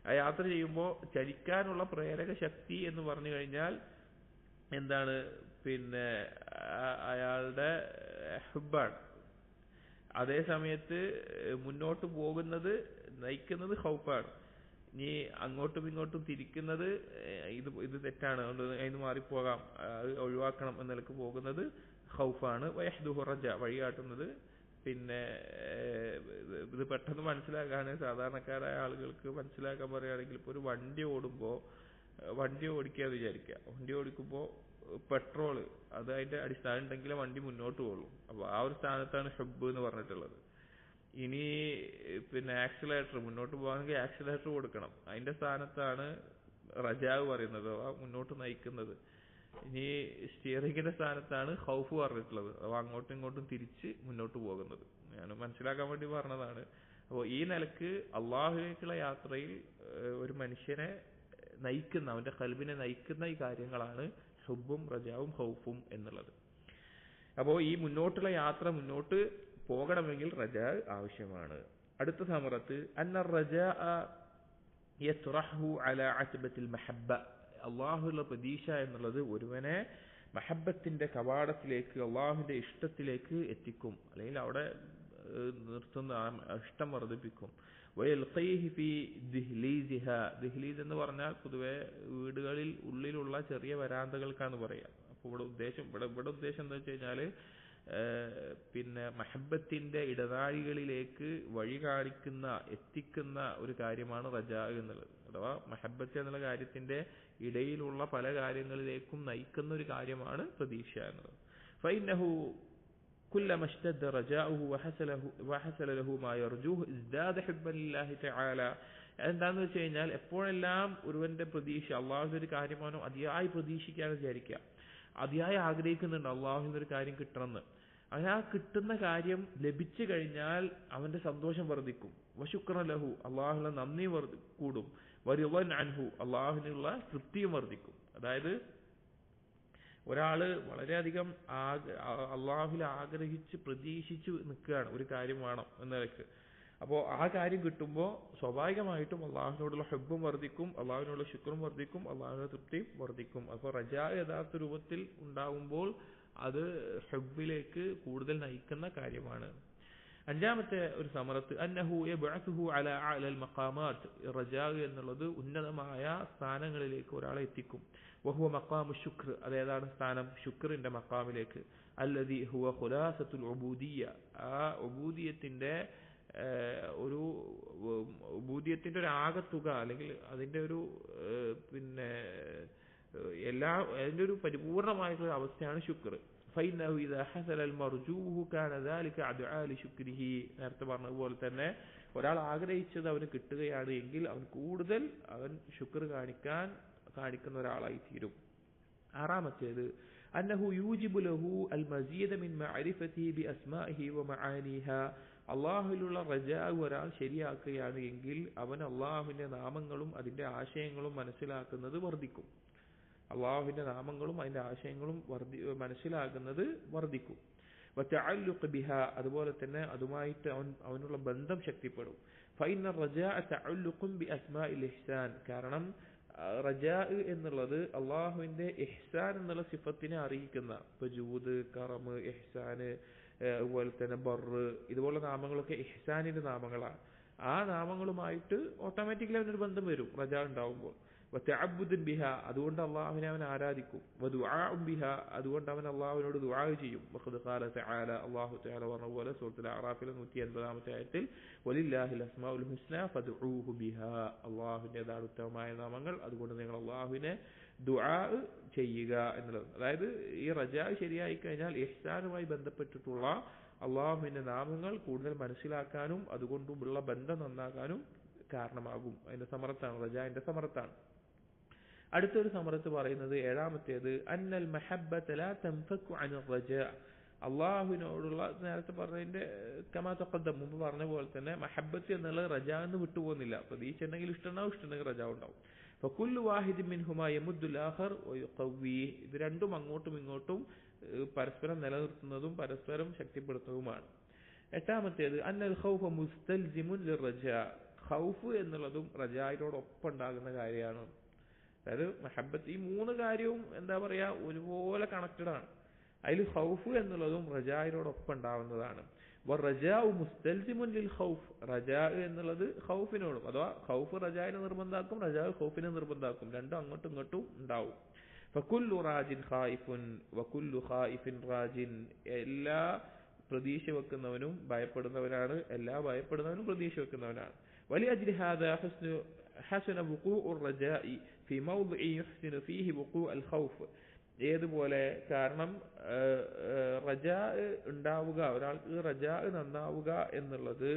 ആ യാത്ര ചെയ്യുമ്പോൾ ചലിക്കാനുള്ള പ്രേരക ശക്തി എന്ന് പറഞ്ഞു കഴിഞ്ഞാൽ എന്താണ്? പിന്നെ അയാളുടെ ഹബ്ബാണ്. അതേ സമയത്ത് മുന്നോട്ട് പോകുന്നത്, നയിക്കുന്നത് ഖൗഫാണ്. ഇനി അങ്ങോട്ടും ഇങ്ങോട്ടും തിരിക്കുന്നത് ഇത് തെറ്റാണ്, അതുകൊണ്ട് അതിന് മാറിപ്പോകാം, ഒഴിവാക്കണം എന്നതിലേക്ക് പോകുന്നത് ഖൗഫാണ്. വയഹ്ദുഹു റജാ, വഴികാട്ടുന്നത്. പിന്നെ ഇത് പെട്ടെന്ന് മനസ്സിലാക്കാൻ സാധാരണക്കാരായ ആളുകൾക്ക് മനസ്സിലാക്കാൻ പറയുകയാണെങ്കിൽ, ഇപ്പോൾ ഒരു വണ്ടി ഓടുമ്പോൾ, വണ്ടി ഓടിക്കാന്ന് വിചാരിക്കുക. വണ്ടി ഓടിക്കുമ്പോൾ പെട്രോള് അത് അതിന്റെ അടിസ്ഥാനം ഉണ്ടെങ്കിലേ വണ്ടി മുന്നോട്ട് പോകുള്ളൂ. അപ്പോൾ ആ ഒരു സ്ഥാനത്താണ് ഹബ്ബ് എന്ന് പറഞ്ഞിട്ടുള്ളത്. ഇനി പിന്നെ ആക്സിലേറ്റർ, മുന്നോട്ട് പോകാമെങ്കിൽ ആക്സിലേറ്റർ കൊടുക്കണം, അതിന്റെ സ്ഥാനത്താണ് റജാവ് പറയുന്നത്, മുന്നോട്ട് നയിക്കുന്നത്. ഇനി സ്റ്റിയറിംഗിന്റെ സ്ഥാനത്താണ് ഖൗഫ് പറഞ്ഞിട്ടുള്ളത്, അഥവാ അങ്ങോട്ടും ഇങ്ങോട്ടും തിരിച്ച് മുന്നോട്ട് പോകുന്നത്. ഞാൻ മനസ്സിലാക്കാൻ വേണ്ടി പറഞ്ഞതാണ്. അപ്പോൾ ഈ നിലക്ക് അള്ളാഹുവിലേക്കുള്ള യാത്രയിൽ ഒരു മനുഷ്യനെ നയിക്കുന്ന, അവന്റെ ഖൽബിനെ നയിക്കുന്ന ഈ കാര്യങ്ങളാണ് ഹുബ്ബും റജാവും ഖൗഫും എന്നുള്ളത്. അപ്പോൾ ഈ മുന്നോട്ടുള്ള യാത്ര മുന്നോട്ട് പോകണമെങ്കിൽ റജാ ആവശ്യമാണ്. അടുത്ത സമറത്ത് അന്ന റജാ യത്റഹു അലാ അത്ബത്തിൽ മഹബ്ബ, അള്ളാഹുവിലുള്ള പ്രതീക്ഷ എന്നുള്ളത് ഒരുവനെ മഹബ്ബത്തിന്റെ കവാടത്തിലേക്ക്, അള്ളാഹുവിന്റെ ഇഷ്ടത്തിലേക്ക് എത്തിക്കും. അല്ലെങ്കിൽ അവിടെ നിർത്തുന്ന ഇഷ്ടം വർദ്ധിപ്പിക്കും. വയൽഖീഹി ഫീ ദിഹ്ലീസിഹ, ദിഹ്ലീസ് എന്ന് പറഞ്ഞാൽ പൊതുവെ വീടുകളിൽ ഉള്ളിലുള്ള ചെറിയ വരാന്തകൾക്കാണ് പറയുക. അപ്പോൾ ഇവിടെ ഉദ്ദേശം എന്താ വെച്ച് കഴിഞ്ഞാൽ പിന്നെ മഹബത്തിന്റെ ഇടനാഴികളിലേക്ക് വഴി കാണിക്കുന്ന എത്തിക്കുന്ന ഒരു കാര്യമാണ് റജാ എന്നുള്ളത്. അഥവാ മഹബത്ത് എന്നുള്ള കാര്യത്തിന്റെ ഇടയിലുള്ള പല കാര്യങ്ങളിലേക്കും നയിക്കുന്ന ഒരു കാര്യമാണ് പ്രതീക്ഷ എന്നുള്ളത്. ഫൈനഹു كلما اشتد رجاؤه وحصل له ما يرجوه ازداد حبا لله تعالى. എന്താന്ന് വെച്ച് കഴിഞ്ഞാൽ എപ്പോഴെല്ലാം ഒരുവന്റെ പ്രതീക്ഷ അള്ളാഹുവിന്റെ ഒരു കാര്യമാണോ അതിയായി പ്രതീക്ഷിക്കാന്ന് വിചാരിക്കുക, അതിയായി ആഗ്രഹിക്കുന്നുണ്ട് അള്ളാഹുവിന്റെ ഒരു കാര്യം കിട്ടണമെന്ന്. അങ്ങനെ ആ കിട്ടുന്ന കാര്യം ലഭിച്ചു കഴിഞ്ഞാൽ അവന്റെ സന്തോഷം വർദ്ധിക്കും. വശുക്രൻ ലഹു, അള്ളാഹുവിന്റെ നന്ദി കൂടും. വരിളൻ അൻഹു, അള്ളാഹുവിനുള്ള തൃപ്തിയും വർദ്ധിക്കും. അതായത് ഒരാള് വളരെയധികം അള്ളാഹുവിൽ ആഗ്രഹിച്ച് പ്രതീക്ഷിച്ച് നിൽക്കുകയാണ് ഒരു കാര്യം വേണം എന്ന നിലയ്ക്ക്. അപ്പോൾ ആ കാര്യം കിട്ടുമ്പോൾ സ്വാഭാവികമായിട്ടും അള്ളാഹുവിനോടുള്ള ഹബ്ബും വർദ്ധിക്കും, അള്ളാഹുവിനോടുള്ള ശുക്രും വർദ്ധിക്കും, അള്ളാഹുവിന്റെ തൃപ്തിയും വർദ്ധിക്കും. അപ്പോൾ റജാ യഥാർത്ഥ രൂപത്തിൽ ഉണ്ടാകുമ്പോൾ അത് ഹബ്ബിലേക്ക് കൂടുതൽ നയിക്കുന്ന കാര്യമാണ്. അഞ്ചാമത്തെ ഒരു സമറത്ത് അന്നഹു യബ്അസുഹു അലാ അഅലൽ മഖാമാത്ത്, റജാ എന്നുള്ളത് ഉന്നതമായ സ്ഥാനങ്ങളിലേക്ക് ഒരാളെ എത്തിക്കും. വഹുവ മഖാമു ശുക്ർ, അതേതാണ് സ്ഥാനം? ശുക്രിന്റെ മഖാമിലേക്ക്. അല്ലദി ഹുവ ഖുലാസത്തുൽ ഉബൂദിയ്യ, ആ ഉബൂദിയത്തിന്റെ ഒരു ആകത്തുക, അല്ലെങ്കിൽ അതിന്റെ ഒരു പിന്നെ അതിന്റെ ഒരു പരിപൂർണമായിട്ടുള്ള അവസ്ഥയാണ് ശുക്ർ. فإنه إذا حصل المرجوه كان ذلك أدعى لشكره. നേരത്തെ പറഞ്ഞതുപോലെ തന്നെ ഒരാൾ ആഗ്രഹിച്ചത് അവന് കിട്ടുകയാണ് എങ്കിൽ അവൻ കൂടുതൽ ശുക്ർ കാണിക്കുന്ന ഒരാളായി തീരും. ആറാമത്തേത് أنه يوجب له المزيد من معرفته بأسمائه ومعانيها. അള്ളാഹുവിലുള്ള റജാ ഒരാൾ ശരിയാക്കുകയാണ് എങ്കിൽ അവൻ അള്ളാഹുവിന്റെ നാമങ്ങളും അതിന്റെ ആശയങ്ങളും മനസ്സിലാക്കുന്നത് വർദ്ധിക്കും. അള്ളാഹുവിന്റെ നാമങ്ങളും അതിന്റെ ആശയങ്ങളും മനസ്സിലാകുന്നത് വർദ്ധിക്കും. വതഅല്ലുഖ ബിഹാ, അതുപോലെ തന്നെ അതുമായിട്ട് അവനുള്ള ബന്ധം ശക്തിപ്പെടും. ഫഇന്ന റജാഅ തഅല്ലുഖുൻ ബിഅസ്മാഇൽ ഇഹ്സാൻ, കാരണം റജാ എന്നുള്ളത് അള്ളാഹുവിന്റെ ഇഹ്സാൻ എന്നുള്ള സിഫത്തിനെ അറിയിക്കുന്ന, ഇപ്പൊ ജൂദ്, കറം, ഇഹ്സാൻ, അതുപോലെ തന്നെ ബർറ്, ഇതുപോലുള്ള നാമങ്ങളൊക്കെ ഇഹ്സാനിന്റെ നാമങ്ങളാണ്. ആ നാമങ്ങളുമായിട്ട് ഓട്ടോമാറ്റിക്കലി അവനൊരു ബന്ധം വരും റജാ ഉണ്ടാവുമ്പോൾ. വതഅബ്ബുദൻ ബിഹാ, അതുകൊണ്ട് അള്ളാഹുവിനെ അവൻ ആരാധിക്കും. വദുആഉൻ ബിഹാ, അതുകൊണ്ട് അവൻ അള്ളാഹുവിനോട് ദുആ ചെയ്യും. വഖദ് ഖാല തആല, അല്ലാഹു തആല പറഞ്ഞ പോലെ സൂറത്തുൽ അഅറാഫിലെ 180-ാമത്തെ ആയത്തിൽ വലില്ലാഹിൽ അസ്മാഉൽ ഹുസ്ന ഫദ്ഉഹു ബിഹാ, അള്ളാഹുവിന്റേതാണ് ഉത്തമമായ നാമങ്ങൾ, അതുകൊണ്ട് നിങ്ങൾ അള്ളാഹുവിനെ ദുആ ചെയ്യുക എന്നുള്ളത്. അതായത് ഈ റജാ ശരിയായി കഴിഞ്ഞാൽ ഇഹ്സാനുമായി ബന്ധപ്പെട്ടിട്ടുള്ള അള്ളാഹുവിന്റെ നാമങ്ങൾ കൂടുതൽ മനസ്സിലാക്കാനും അതുകൊണ്ടുമുള്ള ബന്ധം നന്നാകാനും കാരണമാകും. അതിന്റെ സമറത്താണ്, റജാന്റെ സമറത്താണ്. അടുത്തൊരു സമറത്ത് പറയുന്നത് ഏഴാമത്തേത് അന്നൽ മഹബ്ബത ലാ തൻഫക്കു അനിർ റജാ. അള്ളാഹുവിനോടുള്ള നേരത്തെ പറഞ്ഞതിന്റെ കമാ തഖദ്ദം, മുമ്പ് പറഞ്ഞ പോലെ തന്നെ മഹബ്ബത്ത് എന്നുള്ള റജാ എന്ന് വിട്ടുപോകുന്നില്ല. പ്രതീക്ഷ ഉണ്ടെങ്കിൽ ഇഷ്ടമുണ്ടാവും, ഇഷ്ടമുണ്ടെങ്കിൽ റജാ ഉണ്ടാവും. ഫകുല്ലു വാഹിദിൻ മിൻഹുമാ യമുദ്ദുൽ ആഖർ വയുഖവ്വി, ഇത് രണ്ടും അങ്ങോട്ടും ഇങ്ങോട്ടും പരസ്പരം നിലനിർത്തുന്നതും പരസ്പരം ശക്തിപ്പെടുത്തുന്നതുമാണ്. എട്ടാമത്തേത് അന്നൽ ഖൗഫ മുസ്തൽസിമുൻ ലിർറജാ. ഖൗഫ് എന്നുള്ളതും റജായിനോടൊപ്പം ഉണ്ടാകുന്ന കാര്യമാണ്. അതായത് മഹബ്ബത്ത്, ഈ മൂന്ന് കാര്യവും എന്താ പറയാ ഒരുപോലെ കണക്റ്റഡ് ആണ്. അതിൽ ഖൗഫ് എന്നുള്ളതും റജായിനോടൊപ്പം ഉണ്ടാവുന്നതാണ്. വറജാഉ മുസ്തൽസിമുൻ ലിൽ ഖൗഫ്, റജാ എന്നുള്ളത് ഖൗഫിനോടും, അഥവാ ഖൗഫ് റജായിനെ നിർബന്ധാക്കും, റജാ ഖൗഫിനെ നിർബന്ധാക്കും, രണ്ടും അങ്ങോട്ടും ഇങ്ങോട്ടും ഉണ്ടാവും. ഫകുല്ലു റാജിൻ ഖായിഫുൻ വകുല്ലു ഖായിഫിൻ റാജിൻ, എല്ലാ പ്രതീക്ഷ വെക്കുന്നവനും ഭയപ്പെടുന്നവനാണ്, എല്ലാ ഭയപ്പെടുന്നവനും പ്രതീക്ഷ വെക്കുന്നവനാണ്. വലിഅജ്ലി ഹാദാ ഹസന വുഖൂഉർ റജാഇ ഫീ മൗദിഇ യുഹ്സിനു ഫീഹി വുഖൂഅൽ ഖൗഫ്. ഏതുപോലെ, കാരണം റജാ ഉണ്ടാവുക, ഒരാൾക്ക് റജാ നന്നാവുക എന്നുള്ളത്,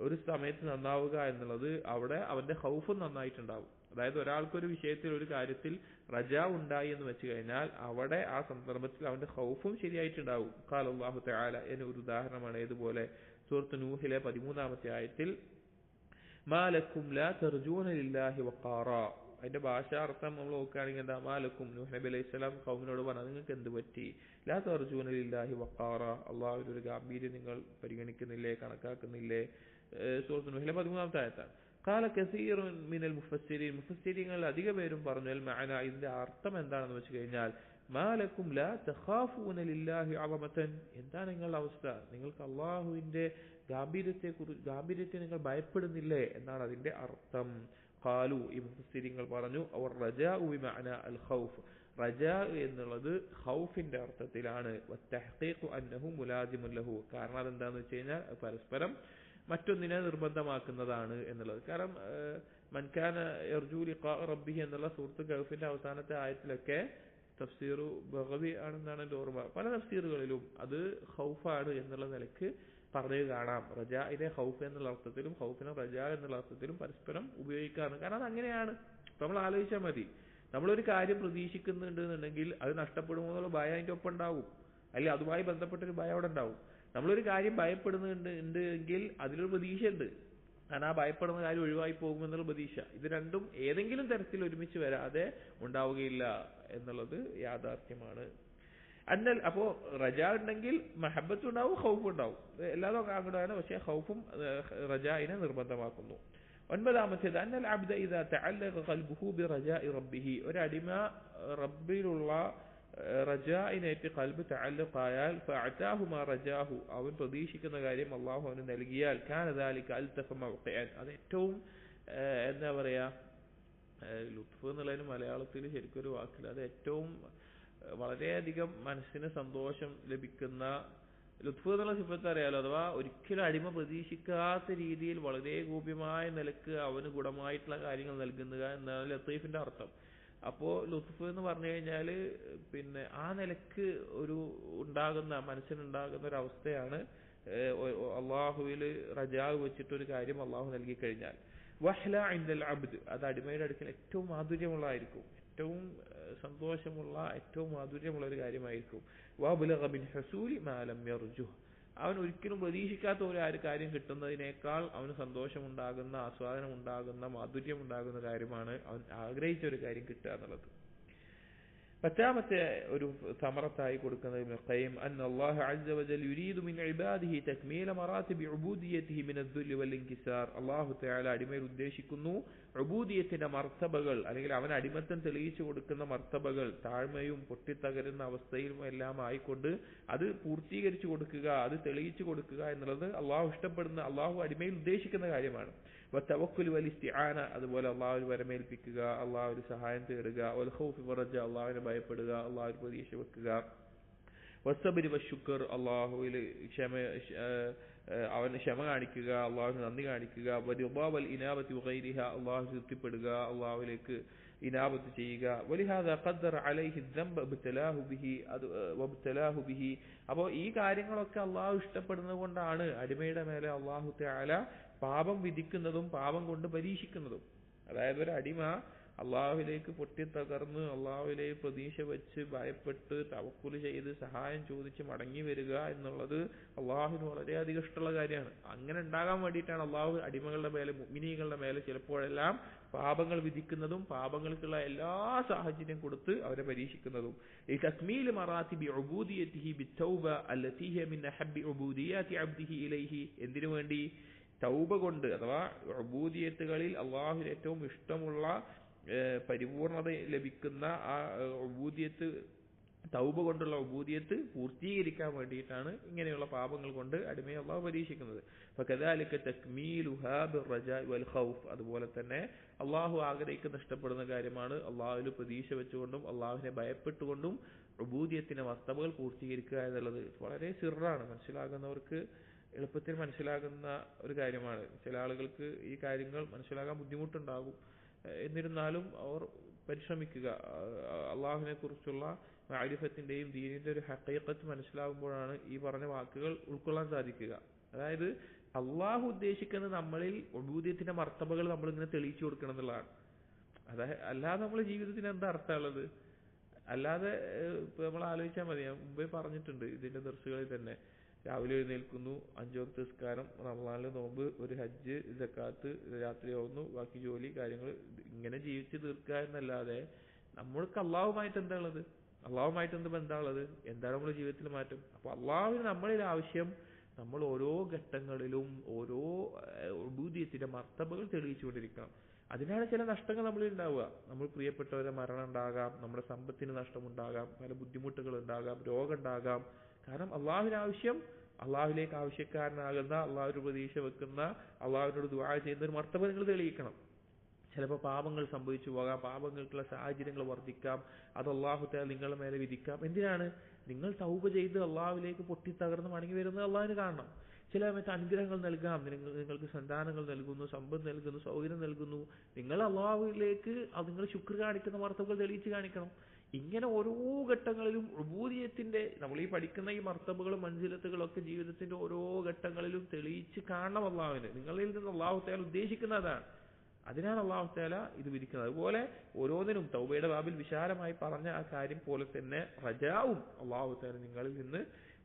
ഒരു സമയത്ത് നന്നാവുക എന്നുള്ളത് അവിടെ അവന്റെ ഖൗഫും നന്നായിട്ടുണ്ടാവും. അതായത് ഒരാൾക്കൊരു വിഷയത്തിൽ, ഒരു കാര്യത്തിൽ റജാ ഉണ്ടായി എന്ന് വെച്ച് കഴിഞ്ഞാൽ അവിടെ ആ സന്ദർഭത്തിൽ അവന്റെ ഖൗഫും ശരിയായിട്ടുണ്ടാവും. ഖാല അല്ലാഹു തആല, എന്ന ഒരു ഉദാഹരണമാണ്. ഏതുപോലെ, സൂറത്ത് നൂഹിലെ 13-ാമത്തെ ആയത്തിൽ മാലക്കും ലാ തർജൂന ലില്ലാഹി വഖാറ. അതിന്റെ ഭാഷാർത്ഥം നമ്മൾ നോക്കുകയാണെങ്കിൽ എന്താ? മാലക്കും, നൂഹ് നബി അലൈഹി സ്വലാം ഖൗമിനോട് പറഞ്ഞു, നിങ്ങൾക്ക് എന്ത് പറ്റി? ലാ തർജൂന ലില്ലാഹി വഖാറ, അള്ളാഹുവിന്റെ ഒരു ഗാംഭീര്യം നിങ്ങൾ പരിഗണിക്കുന്നില്ലേ, കണക്കാക്കുന്നില്ലേ? സൂറത്ത് നൂഹിലെ 13-ാമത്തെ ആയത്താണ്. ഖാല കസീറുൻ മിനൽ മുഫസ്സിരീൻ, മുഫസ്സിരീങ്ങൾ അധിക പേരും പറഞ്ഞു അൽ മഅന, ഇതിന്റെ അർത്ഥം എന്താണെന്ന് വെച്ച് കഴിഞ്ഞാൽ മാലക്കും ലാ തഖാഫൂന ലില്ലാഹി അളമതൻ, എന്താണ് നിങ്ങളുടെ അവസ്ഥ? നിങ്ങൾക്ക് അള്ളാഹുവിന്റെ ഗാംഭീര്യത്തെ നിങ്ങൾ ഭയപ്പെടുന്നില്ലേ എന്നാണ് അതിന്റെ അർത്ഥം. ഖാലു, ഈ മുഫസ്സിരിങ്ങൾ പറഞ്ഞു, അവർ റജാഉ ബിമഅന അൽ ഖൗഫ്, റജാ എന്നുള്ളത് ഖൗഫിന്റെ അർത്ഥത്തിലാണ്. വത്തഹ്ഖീഖു അന്നഹു മുലാസിമുൻ ലഹു, കാരണം അതെന്താന്ന് വെച്ച് കഴിഞ്ഞാൽ പരസ്പരം മറ്റൊന്നിനെ നിർബന്ധമാക്കുന്നതാണ് എന്നുള്ളത്. കാരണം മൻകാന യർജു ലിഖാ റബ്ബിഹി എന്നുള്ള സൂറത്ത് ഗൾഫിന്റെ അവസാനത്തെ ആയത്തിലൊക്കെ തഫ്സീറു ബഗവി ആണെന്നാണ് എൻ്റെ ഓർമ്മ, പല തഫ്സീറുകളിലും അത് ഖൗഫാണ് എന്നുള്ള നിലക്ക് പറഞ്ഞു കാണാം. റജാഇനെ ഖൗഫ് എന്നുള്ള അർത്ഥത്തിലും ഖൗഫിനെ റജാ എന്നുള്ള അർത്ഥത്തിലും പരസ്പരം ഉപയോഗിക്കാറുണ്ട്. കാരണം അത് അങ്ങനെയാണ്. നമ്മൾ ആലോചിച്ചാൽ മതി, നമ്മളൊരു കാര്യം പ്രതീക്ഷിക്കുന്നുണ്ട് എന്നുണ്ടെങ്കിൽ അത് നഷ്ടപ്പെടുമോ എന്നുള്ള ഭയം അതിന്റെ ഒപ്പം ഉണ്ടാവും, അല്ലെങ്കിൽ അതുമായി ബന്ധപ്പെട്ടൊരു ഭയം അവിടെ ഉണ്ടാവും. നമ്മളൊരു കാര്യം ഭയപ്പെടുന്നുണ്ട് എങ്കിൽ അതിലൊരു പ്രതീക്ഷയുണ്ട്, കാരണം ആ ഭയപ്പെടുന്ന കാര്യം ഒഴിവായി പോകുമെന്നുള്ള പ്രതീക്ഷ. ഇത് രണ്ടും ഏതെങ്കിലും തരത്തിൽ ഒരുമിച്ച് വരാതെ ഉണ്ടാവുകയില്ല എന്നുള്ളത് യാഥാർത്ഥ്യമാണ്. അപ്പോ റജാ ഉണ്ടെങ്കിൽ മഹബത്തും ഉണ്ടാവും, ഖൗഫും ഉണ്ടാവും, എല്ലാതും അങ്ങോട്ടാണ്. പക്ഷെ ഖൗഫും റജാഇനെ നിർബന്ധമാക്കുന്നു. ഒൻപതാമത്തേത് അന്നൽ അബ്ദ ഇദാ തഅല്ലഖ ഖൽബുഹു ബിറജാഇ റബ്ബിഹി, ഒരടിമ റബ്ബിലുള്ള റജാഇനേറ്റ് ഖൽബ് തഅല്ലഖായാൽ ഫഅതാഹു മാ റജാഹു, അവൻ പ്രതീക്ഷിക്കുന്ന കാര്യം അല്ലാഹു അവന് നൽകിയാൽ കാന ദാലിക അൽതഫ മൗഖിഅൻ, അത് ഏറ്റവും എന്താ പറയാ, ലുത്ഫ് എന്നുള്ളതിന് മലയാളത്തിൽ ശരിക്കൊരു വാക്കില്ല, അത് ഏറ്റവും വളരെയധികം മനസ്സിന് സന്തോഷം ലഭിക്കുന്ന, ലുത്ഫ് എന്നുള്ള സിഫത്ത് അറിയാലോ, അഥവാ ഒരിക്കലും അടിമ പ്രതീക്ഷിക്കാത്ത രീതിയിൽ വളരെ ഗോപ്യമായ നിലക്ക് അവന് ഗുണമായിട്ടുള്ള കാര്യങ്ങൾ നൽകുക എന്നാണ് ലത്തീഫിന്റെ അർത്ഥം. അപ്പോ ലുത്ഫ് എന്ന് പറഞ്ഞു കഴിഞ്ഞാല് പിന്നെ ആ നിലക്ക് ഒരു മനസ്സിനുണ്ടാകുന്ന ഒരു അവസ്ഥയാണ് അള്ളാഹുവിൽ റജാ വെച്ചിട്ടൊരു കാര്യം അള്ളാഹു നൽകി കഴിഞ്ഞാൽ. വഹ്ല ഇൻദൽ അബ്ദ്, അത് അടിമയുടെ അടുക്കൽ ഏറ്റവും മാധുര്യമുള്ളതായിരിക്കും, ഏറ്റവും സന്തോഷമുള്ള, ഏറ്റവും മാധുര്യമുള്ള ഒരു കാര്യമായിരിക്കും. വബലഗ മിൻ ഹുസൂലി മാ ലം യർജുഹ്, അവൻ ഒരിക്കലും പ്രതീക്ഷിക്കാത്ത ഒരു കാര്യം കിട്ടുന്നതിനേക്കാൾ അവന് സന്തോഷമുണ്ടാകുന്ന, ആസ്വാദനമുണ്ടാകുന്ന, മാധുര്യമുണ്ടാകുന്ന കാര്യമാണ് അവൻ ആഗ്രഹിച്ച ഒരു കാര്യം കിട്ടുക എന്നുള്ളത്. പത്താമത്തെ ഒരു സമറത്തായി കൊടുക്കുന്നത് ഇബ്നുൽ ഖയ്യിം അന്ന അല്ലാഹു അസ്സ വജൽ യുരീദു മിൻ ഇബാദിഹി തക്മീല മറാത്തിബി ഉബൂദിയതിഹി മിൻ അദ്ദുൽ വൽ ഇൻകിസാർ, അല്ലാഹു തആല അടിമയിൽ ഉദ്ദേശിക്കുന്നു ഉബൂദിയത്തിന്റെ മർത്തബകൾ, അല്ലെങ്കിൽ അവൻ അടിമത്തം തെളിയിച്ചു കൊടുക്കുന്ന മർത്തബകൾ, താഴ്മയും പൊട്ടിത്തകരുന്ന അവസ്ഥയിലും എല്ലാം ആയിക്കൊണ്ട് അത് പൂർത്തീകരിച്ചു കൊടുക്കുക, അത് തെളിയിച്ചു കൊടുക്കുക എന്നുള്ളത് അള്ളാഹു ഇഷ്ടപ്പെടുന്ന, അള്ളാഹു അടിമയിൽ ഉദ്ദേശിക്കുന്ന കാര്യമാണ്. വതവക്കുൽ വൽ ഇസ്തിആന, അതുപോലെ അള്ളാഹുവിൽ വരമേൽപ്പിക്കുക, അള്ളാഹുവിൽ സഹായം തേടുക, വൽ ഖൗഫ് വറജ, അള്ളാഹുവിനെ ഭയപ്പെടുക, അള്ളാഹുവിൽ പ്രതീക്ഷ വെക്കുക, വസ്സബ്രി വശുക്ർ, അള്ളാഹുവിൽ അവന് ക്ഷമ കാണിക്കുക, അള്ളാഹുവിന് നന്ദി കാണിക്കുക, വരിദാ വൽ ഇനാബത്തി വഗൈരിഹ, അള്ളാഹു തൃപ്തിപ്പെടുക, അള്ളാഹുവിലേക്ക് ഇനാബത്ത് ചെയ്യുക. വലിഹാദാ ഖദ്ദറ അലൈഹി ദംബ വബ്തലാഹു ബിഹി, അപ്പോൾ ഈ കാര്യങ്ങളൊക്കെ അള്ളാഹു ഇഷ്ടപ്പെടുന്നത് കൊണ്ടാണ് അടിമയുടെ മേലെ അള്ളാഹു തആല പാപം വിധിക്കുന്നതും പാപം കൊണ്ട് പരീക്ഷിക്കുന്നതും. അതായത് ഒരു അടിമ അള്ളാഹുവിലേക്ക് പൊട്ടിത്തകർന്ന് അള്ളാഹുവിലേക്ക് പ്രതീക്ഷ വെച്ച് ഭയപ്പെട്ട് തവക്കുല് ചെയ്ത് സഹായം ചോദിച്ച് മടങ്ങി വരിക എന്നുള്ളത് അള്ളാഹുവിന് വളരെയധികം ഇഷ്ടമുള്ള കാര്യമാണ്. അങ്ങനെ ഉണ്ടാകാൻ വേണ്ടിയിട്ടാണ് അള്ളാഹു അടിമകളുടെ മേലെ, മുഅ്മിനീങ്ങളുടെ മേലെ ചിലപ്പോഴെല്ലാം പാപങ്ങൾ വിധിക്കുന്നതും പാപങ്ങൾക്കുള്ള എല്ലാ സാഹചര്യം കൊടുത്ത് അവരെ പരീക്ഷിക്കുന്നതും. ഈ തക്മീൽ മറാത്തിബി ഉബൂദിയതിഹി ബിത്തൗബ അല്ലതി ഹിയ മിൻ അഹബ്ബി ഉബൂദിയാതി അബ്ദിഹി ഇലൈഹി, എന്തിനു വേണ്ടി? തൗബ കൊണ്ട്, അഥവാ ഉബൂദിയത്തുകളിൽ അള്ളാഹുവിന് ഏറ്റവും ഇഷ്ടമുള്ള പരിപൂർണത ലഭിക്കുന്ന ആ ഉബൂദിയത്ത്, തൗബ കൊണ്ടുള്ള ഉബൂദിയത്ത് പൂർത്തീകരിക്കാൻ വേണ്ടിയിട്ടാണ് ഇങ്ങനെയുള്ള പാപങ്ങൾ കൊണ്ട് അടിമയെ അള്ളാഹു പരീക്ഷിക്കുന്നത്. ഫകദാലിക തക്മീലുഹാ ബിർറജാഇ വൽ ഖൗഫ്, അതുപോലെ തന്നെ അള്ളാഹു ആഗ്രഹിക്കുന്ന, ഇഷ്ടപ്പെടുന്ന കാര്യമാണ് അള്ളാഹുവിൽ പ്രതീക്ഷ വെച്ചുകൊണ്ടും അള്ളാഹുവിനെ ഭയപ്പെട്ടുകൊണ്ടും ഉബൂദിയത്തിന്റെ മർത്തബകൾ പൂർത്തീകരിക്കുക എന്നുള്ളത്. വളരെ സിറാണ്, മനസ്സിലാകുന്നവർക്ക് എളുപ്പത്തിൽ മനസ്സിലാകുന്ന ഒരു കാര്യമാണ്. ചില ആളുകൾക്ക് ഈ കാര്യങ്ങൾ മനസ്സിലാകാൻ ബുദ്ധിമുട്ടുണ്ടാകും. എന്നിരുന്നാലും അവർ പരിശ്രമിക്കുക. അള്ളാഹുവിനെ കുറിച്ചുള്ള മഅരിഫത്തിന്റെയും ദീനിന്റെ ഒരു ഹഖീഖത്ത് മനസ്സിലാകുമ്പോഴാണ് ഈ പറഞ്ഞ വാക്കുകൾ ഉൾക്കൊള്ളാൻ സാധിക്കുക. അതായത് അള്ളാഹു ഉദ്ദേശിക്കുന്നത് നമ്മളിൽ ഉബൂദിയത്തിന്റെ മർത്തബകൾ നമ്മളിങ്ങനെ തെളിയിച്ചു കൊടുക്കണം എന്നുള്ളതാണ്. അതായത് അല്ലാതെ നമ്മുടെ ജീവിതത്തിന് എന്താ അർത്ഥമുള്ളത്? അല്ലാതെ ഇപ്പൊ നമ്മൾ ആലോചിച്ചാൽ മതി, ഞാൻ മുമ്പേ പറഞ്ഞിട്ടുണ്ട് ഇതിന്റെ ദർസുകളിൽ തന്നെ, രാവിലെ എഴുന്നേൽക്കുന്നു, 5 വക്ത് നിസ്കാരം, റമളാനിലെ നോമ്പ്, ഒരു ഹജ്ജ്, സക്കാത്ത്, രാത്രിയാവുന്നു, ബാക്കി ജോലി കാര്യങ്ങൾ, ഇങ്ങനെ ജീവിച്ച് തീർക്കുക എന്നല്ലാതെ നമ്മൾക്ക് അള്ളാഹുമായിട്ട് എന്താ ഉള്ളത്? അള്ളാഹുമായിട്ട് എന്ത് ബന്ധമുള്ളത്? എന്താണ് നമ്മുടെ ജീവിതത്തിൽ മാറ്റം? അപ്പൊ അള്ളാഹുവിന് നമ്മളിൽ ആവശ്യം നമ്മൾ ഓരോ ഘട്ടങ്ങളിലും ഓരോ ഉബൂദിയത്തിന്റെ മർത്തബകൾ തെളിയിച്ചുകൊണ്ടിരിക്കണം. അതിനാണ് ചില നഷ്ടങ്ങൾ നമ്മളിൽ ഉണ്ടാവുക. നമ്മൾ പ്രിയപ്പെട്ടവരെ മരണം ഉണ്ടാകാം, നമ്മുടെ സമ്പത്തിന് നഷ്ടമുണ്ടാകാം, പല ബുദ്ധിമുട്ടുകൾ ഉണ്ടാകാം, രോഗം ഉണ്ടാകാം. കാരണം അള്ളാഹുവിന് ആവശ്യം അള്ളാഹുവിലേക്ക് ആവശ്യക്കാരനാകുന്ന, അള്ളാഹുവിന്റെ പ്രതീക്ഷ വെക്കുന്ന, അള്ളാഹുവിനോട് ദുആ ചെയ്യുന്ന ഒരു മർത്തബ നിങ്ങൾ തെളിയിക്കണം. ചിലപ്പോൾ പാപങ്ങൾ സംഭവിച്ചു പോകാം, പാപങ്ങൾക്കുള്ള സാഹചര്യങ്ങൾ വർദ്ധിക്കാം, അത് അള്ളാഹു തആല നിങ്ങളുടെ മേലെ വിധിക്കാം. എന്തിനാണ്? നിങ്ങൾ തൗബ ചെയ്ത് അള്ളാഹുവിലേക്ക് പൊട്ടിത്തകർന്ന് മടങ്ങി വരുന്നത് അള്ളാഹുവിന് കാണണം. ചില സമയത്ത് അനുഗ്രഹങ്ങൾ നൽകാം, നിങ്ങൾക്ക് സന്താനങ്ങൾ നൽകുന്നു, സമ്പത്ത് നൽകുന്നു, സൗകര്യം നൽകുന്നു. നിങ്ങൾ അള്ളാഹുവിലേക്ക് നിങ്ങൾ ശുക്ർ കാണിക്കുന്ന മർത്തബകൾ തെളിയിച്ച് കാണിക്കണം. ഇങ്ങനെ ഓരോ ഘട്ടങ്ങളിലും ഉബൂദിയത്തിന്റെ, നമ്മൾ ഈ പഠിക്കുന്ന ഈ മർത്തബകളും മൻസിലത്തുകളും ഒക്കെ ജീവിതത്തിന്റെ ഓരോ ഘട്ടങ്ങളിലും തെളിയിച്ച് കാണണം അള്ളാഹുവിന്. നിങ്ങളിൽ നിന്ന് അള്ളാഹു തആല ഉദ്ദേശിക്കുന്നതാണ്. അതിനാണ് അള്ളാഹു തആല ഇത് വിധിക്കുന്നത്. അതുപോലെ ഓരോന്നിനും തൗബയുടെ ബാബിൽ വിശാലമായി പറഞ്ഞ ആ കാര്യം പോലെ തന്നെ റജാവും അള്ളാഹു തആല നിങ്ങളിൽ നിന്ന്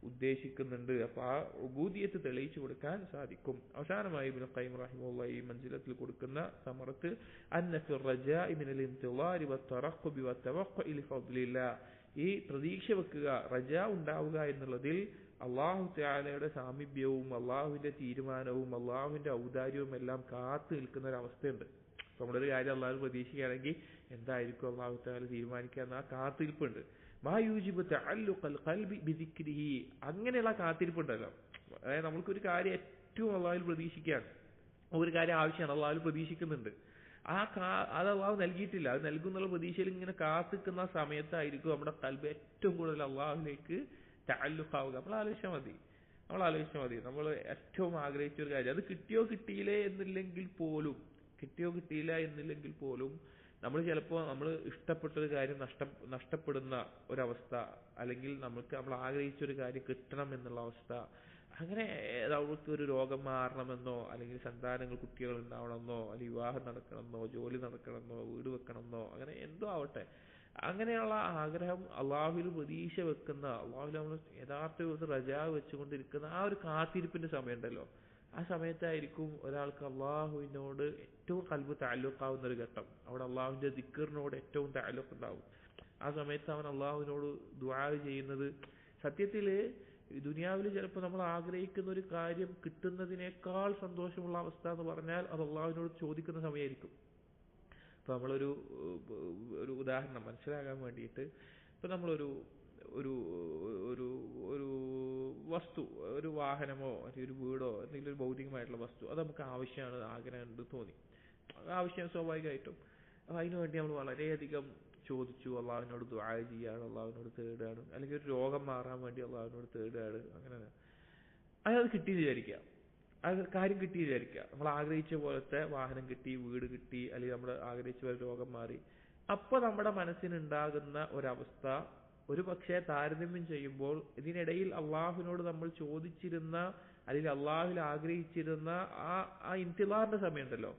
ഉദ്ദേശിക്കുന്നുണ്ട്. അപ്പൊ ആ ഉബൂദിയത്ത് തെളിയിച്ചു കൊടുക്കാൻ സാധിക്കും. അവസാനമായി ഇബ്നു ഖയ്യിം റഹിമഹുല്ലാഹി ഈ മൻസിലത്തിൽ കൊടുക്കുന്ന സമറത്ത് അന്ന ഫി റജാഇ മിനൽ ഇന്തിളാരി വത്തറഖുബി വത്തവഖുഇ ലിഫദ്ലില്ലാഹ്, ഈ പ്രതീക്ഷ വെക്കുക, റജാ ഉണ്ടാവുക എന്നുള്ളതിൽ അള്ളാഹു തആലയുടെ സാമീപ്യവും അള്ളാഹുവിന്റെ തീരുമാനവും അള്ളാഹുവിന്റെ ഔദാര്യവും എല്ലാം കാത്തു നിൽക്കുന്ന ഒരു അവസ്ഥയുണ്ട്. നമ്മളൊരു കാര്യം അള്ളാഹു പ്രതീക്ഷിക്കുകയാണെങ്കിൽ എന്തായിരിക്കും അള്ളാഹു തആല തീരുമാനിക്കുക, ആ കാത്തിരിപ്പുണ്ട്. മാ യൂജിബു തഅല്ലുഖൽ ഖൽബി ബിദിക്രിഹി, അങ്ങനെയുള്ള കാത്തിരിപ്പുണ്ടല്ലോ. അതായത് നമ്മൾക്കൊരു കാര്യം ഏറ്റവും അള്ളാഹുവിൽ പ്രതീക്ഷിക്കുകയാണ്, ഒരു കാര്യം ആവശ്യമാണ്, അള്ളാഹുവിൽ പ്രതീക്ഷിക്കുന്നുണ്ട്, അത് അള്ളാഹു നൽകിയിട്ടില്ല, അത് നൽകുന്നുള്ള പ്രതീക്ഷയിൽ ഇങ്ങനെ കാത്തിക്കുന്ന സമയത്തായിരിക്കും നമ്മുടെ ഖൽബ് ഏറ്റവും കൂടുതൽ അള്ളാഹുവിലേക്ക് തഅല്ലുഖാവുക. നമ്മൾ ആലോചിച്ചാൽ മതി, നമ്മൾ ഏറ്റവും ആഗ്രഹിച്ച ഒരു കാര്യം അത് കിട്ടിയോ കിട്ടിയില്ല എന്നില്ലെങ്കിൽ പോലും നമ്മൾ ചിലപ്പോൾ നമ്മൾ ഇഷ്ടപ്പെട്ട ഒരു കാര്യം നഷ്ടപ്പെടുന്ന ഒരവസ്ഥ, അല്ലെങ്കിൽ നമ്മൾ ആഗ്രഹിച്ച ഒരു കാര്യം കിട്ടണം എന്നുള്ള അവസ്ഥ, അങ്ങനെ അവർക്ക് ഒരു രോഗം മാറണമെന്നോ, അല്ലെങ്കിൽ സന്താനങ്ങൾ കുട്ടികൾ ഉണ്ടാവണമെന്നോ, അല്ലെങ്കിൽ വിവാഹം നടക്കണമെന്നോ, ജോലി നടക്കണമെന്നോ, വീട് വെക്കണമെന്നോ, അങ്ങനെ എന്തോ ആവട്ടെ, അങ്ങനെയുള്ള ആഗ്രഹം അള്ളാഹുവിൽ പ്രതീക്ഷ വെക്കുന്ന, അള്ളാഹുവിൽ നമ്മൾ യഥാർത്ഥ റജാ വെച്ചുകൊണ്ടിരിക്കുന്ന ആ ഒരു കാത്തിരിപ്പിന്റെ സമയമുണ്ടല്ലോ, ആ സമയത്തായിരിക്കും ഒരാൾക്ക് അള്ളാഹുവിനോട് ഏറ്റവും ഖൽബ് തഅല്ലുഖാവുന്ന ഒരു ഘട്ടം. അവിടെ അള്ളാഹുവിന്റെ ദിക്റിനോട് ഏറ്റവും തഅല്ലുഖ് ഉണ്ടാവും. ആ സമയത്ത് അവൻ അള്ളാഹുവിനോട് ദുആ ചെയ്യുന്നത്, സത്യത്തില് ദുനിയാവിൽ ചിലപ്പോൾ നമ്മൾ ആഗ്രഹിക്കുന്ന ഒരു കാര്യം കിട്ടുന്നതിനേക്കാൾ സന്തോഷമുള്ള അവസ്ഥ എന്ന് പറഞ്ഞാൽ അത് അള്ളാഹുവിനോട് ചോദിക്കുന്ന സമയമായിരിക്കും. ഇപ്പൊ നമ്മളൊരു ഉദാഹരണം മനസ്സിലാകാൻ വേണ്ടിയിട്ട്, ഇപ്പൊ നമ്മളൊരു ഒരു ഒരു ഒരു വസ്തു, ഒരു വാഹനമോ അല്ലെങ്കിൽ ഒരു വീടോ എന്തെങ്കിലും ഒരു ഭൗതികമായിട്ടുള്ള വസ്തു അത് നമുക്ക് ആവശ്യമാണ്, ആഗ്രഹമുണ്ട് തോന്നി, ആവശ്യം സ്വാഭാവികമായിട്ടും. അപ്പൊ അതിനുവേണ്ടി നമ്മൾ വളരെയധികം ചോദിച്ചു, അള്ളാഹുവിനോട് ദുആ ചെയ്യാണ്, അള്ളാഹുവിനോട് തേടുകയാണ്, അല്ലെങ്കിൽ ഒരു രോഗം മാറാൻ വേണ്ടി അള്ളാഹുവിനോട് തേടുകയാണ്. അങ്ങനെ അത് കിട്ടിയെന്ന് വിചാരിക്കുക, കാര്യം കിട്ടിയെന്ന് വിചാരിക്കുക, നമ്മൾ ആഗ്രഹിച്ച പോലത്തെ വാഹനം കിട്ടി, വീട് കിട്ടി, അല്ലെങ്കിൽ നമ്മൾ ആഗ്രഹിച്ച പോലെ രോഗം മാറി. അപ്പൊ നമ്മുടെ മനസ്സിനുണ്ടാകുന്ന ഒരവസ്ഥ ഒരു പക്ഷേ താരതമ്യം ചെയ്യുമ്പോൾ ഇതിനിടയിൽ അള്ളാഹുവിനോട് നമ്മൾ ചോദിച്ചിരുന്ന, അല്ലെങ്കിൽ അള്ളാഹുവിൽ ആഗ്രഹിച്ചിരുന്ന ആ ഇന്തിളാറിന്റെ സമയമുണ്ടല്ലോ,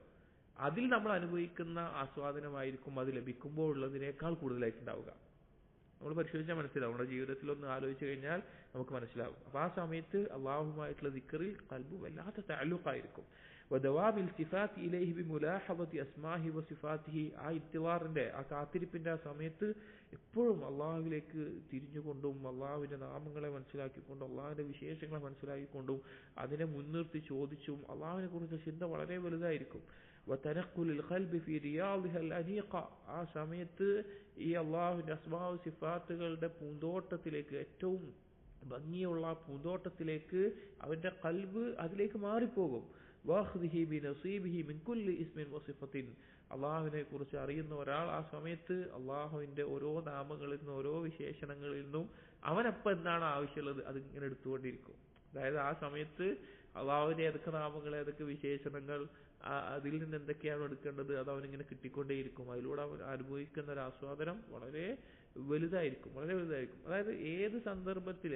അതിൽ നമ്മൾ അനുഭവിക്കുന്ന ആസ്വാദനമായിരിക്കും അത് ലഭിക്കുമ്പോൾ ഉള്ളതിനേക്കാൾ കൂടുതലായിട്ടുണ്ടാവുക. നമ്മൾ പരിശോധിച്ചാൽ മനസ്സിലാവും, നമ്മുടെ ജീവിതത്തിലൊന്ന് ആലോചിച്ചു കഴിഞ്ഞാൽ നമുക്ക് മനസ്സിലാവും. അപ്പൊ ആ സമയത്ത് അള്ളാഹുമായിട്ടുള്ള ദിക്റിൽ ഖൽബ് വല്ലാത്ത തഅല്ലുഖായിരിക്കും. വദവാമി ഇൽതിഫാത്തി ഇലൈഹി ബിമുലാഹദതി അസ്മാഇഹി വസിഫാതിഹി, ആ ഇത്തിവാറിന്റെ, ആ കാത്തിരിപ്പിന്റെ ആ സമയത്ത് എപ്പോഴും അള്ളാഹുവിലേക്ക് തിരിഞ്ഞുകൊണ്ടും അള്ളാഹുവിന്റെ നാമങ്ങളെ മനസ്സിലാക്കിക്കൊണ്ടും അള്ളാഹുവിന്റെ വിശേഷങ്ങളെ മനസ്സിലാക്കിക്കൊണ്ടും അതിനെ മുൻനിർത്തി ചോദിച്ചും അള്ളാഹുവിനെ കുറിച്ച് ചിന്ത വളരെ വലുതായിരിക്കും. വതനഖുലുൽ ഖൽബി ഫീ റിയാദിഹൽ അനീഖ, ആ സമയത്ത് ഈ അള്ളാഹുവിന്റെ അസ്മാഉ സിഫാത്തുകളുടെ പൂന്തോട്ടത്തിലേക്ക്, ഏറ്റവും ഭംഗിയുള്ള പൂന്തോട്ടത്തിലേക്ക് അവന്റെ ഖൽബ് അതിലേക്ക് മാറിപ്പോകും. വാഖ്ദിഹി ബിനസീബിഹി മിൻ കുല്ലി ഇസ്മിൻ വസിഫത്തിൻ, അള്ളാഹുവിനെ കുറിച്ച് അറിയുന്ന ഒരാൾ ആ സമയത്ത് അള്ളാഹുവിന്റെ ഓരോ നാമങ്ങളിൽ നിന്നും ഓരോ വിശേഷണങ്ങളിൽ നിന്നും അവനപ്പം എന്താണ് ആവശ്യമുള്ളത് അതിങ്ങനെ എടുത്തുകൊണ്ടിരിക്കും. അതായത് ആ സമയത്ത് അള്ളാഹുവിന്റെ ഏതൊക്കെ നാമങ്ങൾ, ഏതൊക്കെ വിശേഷണങ്ങൾ, അതിൽ നിന്ന് എന്തൊക്കെയാണ് എടുക്കേണ്ടത് അത് അവനിങ്ങനെ കിട്ടിക്കൊണ്ടേയിരിക്കും. അതിലൂടെ അവൻ അനുഭവിക്കുന്ന ഒരു ആസ്വാദനം വളരെ വലുതായിരിക്കും. അതായത് ഏത് സന്ദർഭത്തിൽ,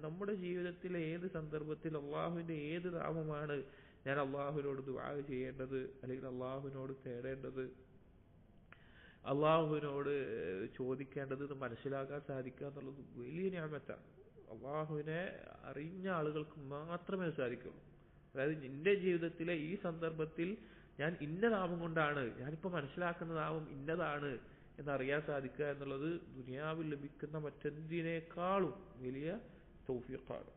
നമ്മുടെ ജീവിതത്തിലെ ഏത് സന്ദർഭത്തിൽ അള്ളാഹുവിന്റെ ഏത് നാമമാണ് ഞാൻ അള്ളാഹുവിനോട് ദുആ ചെയ്യേണ്ടത്, അല്ലെങ്കിൽ അള്ളാഹുവിനോട് തേടേണ്ടത്, അള്ളാഹുവിനോട് ചോദിക്കേണ്ടത് എന്ന് മനസ്സിലാക്കാൻ സാധിക്കുക എന്നുള്ളത് വലിയ നിഅമത്താണ്. അള്ളാഹുവിനെ അറിഞ്ഞ ആളുകൾക്ക് മാത്രമേ സാധിക്കുള്ളൂ. അതായത് നിന്റെ ജീവിതത്തിലെ ഈ സന്ദർഭത്തിൽ ഞാൻ ഇന്ന നാമം കൊണ്ടാണ്, ഞാനിപ്പോ മനസ്സിലാക്കുന്ന നാമം ഇന്നതാണ് എന്നറിയാൻ സാധിക്കുക എന്നുള്ളത് ദുനിയാവിൽ ലഭിക്കുന്ന മറ്റെന്തിനേക്കാളും വലിയ തൗഫീഖാണ്.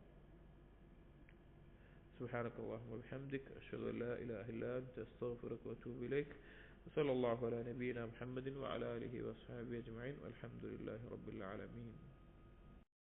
سبحانك اللهم وبحمدك أشهد أن لا إله إلا أنت أستغفرك وأتوب إليك وصلى الله على نبينا محمد وعلى آله وصحبه أجمعين والحمد لله رب العالمين.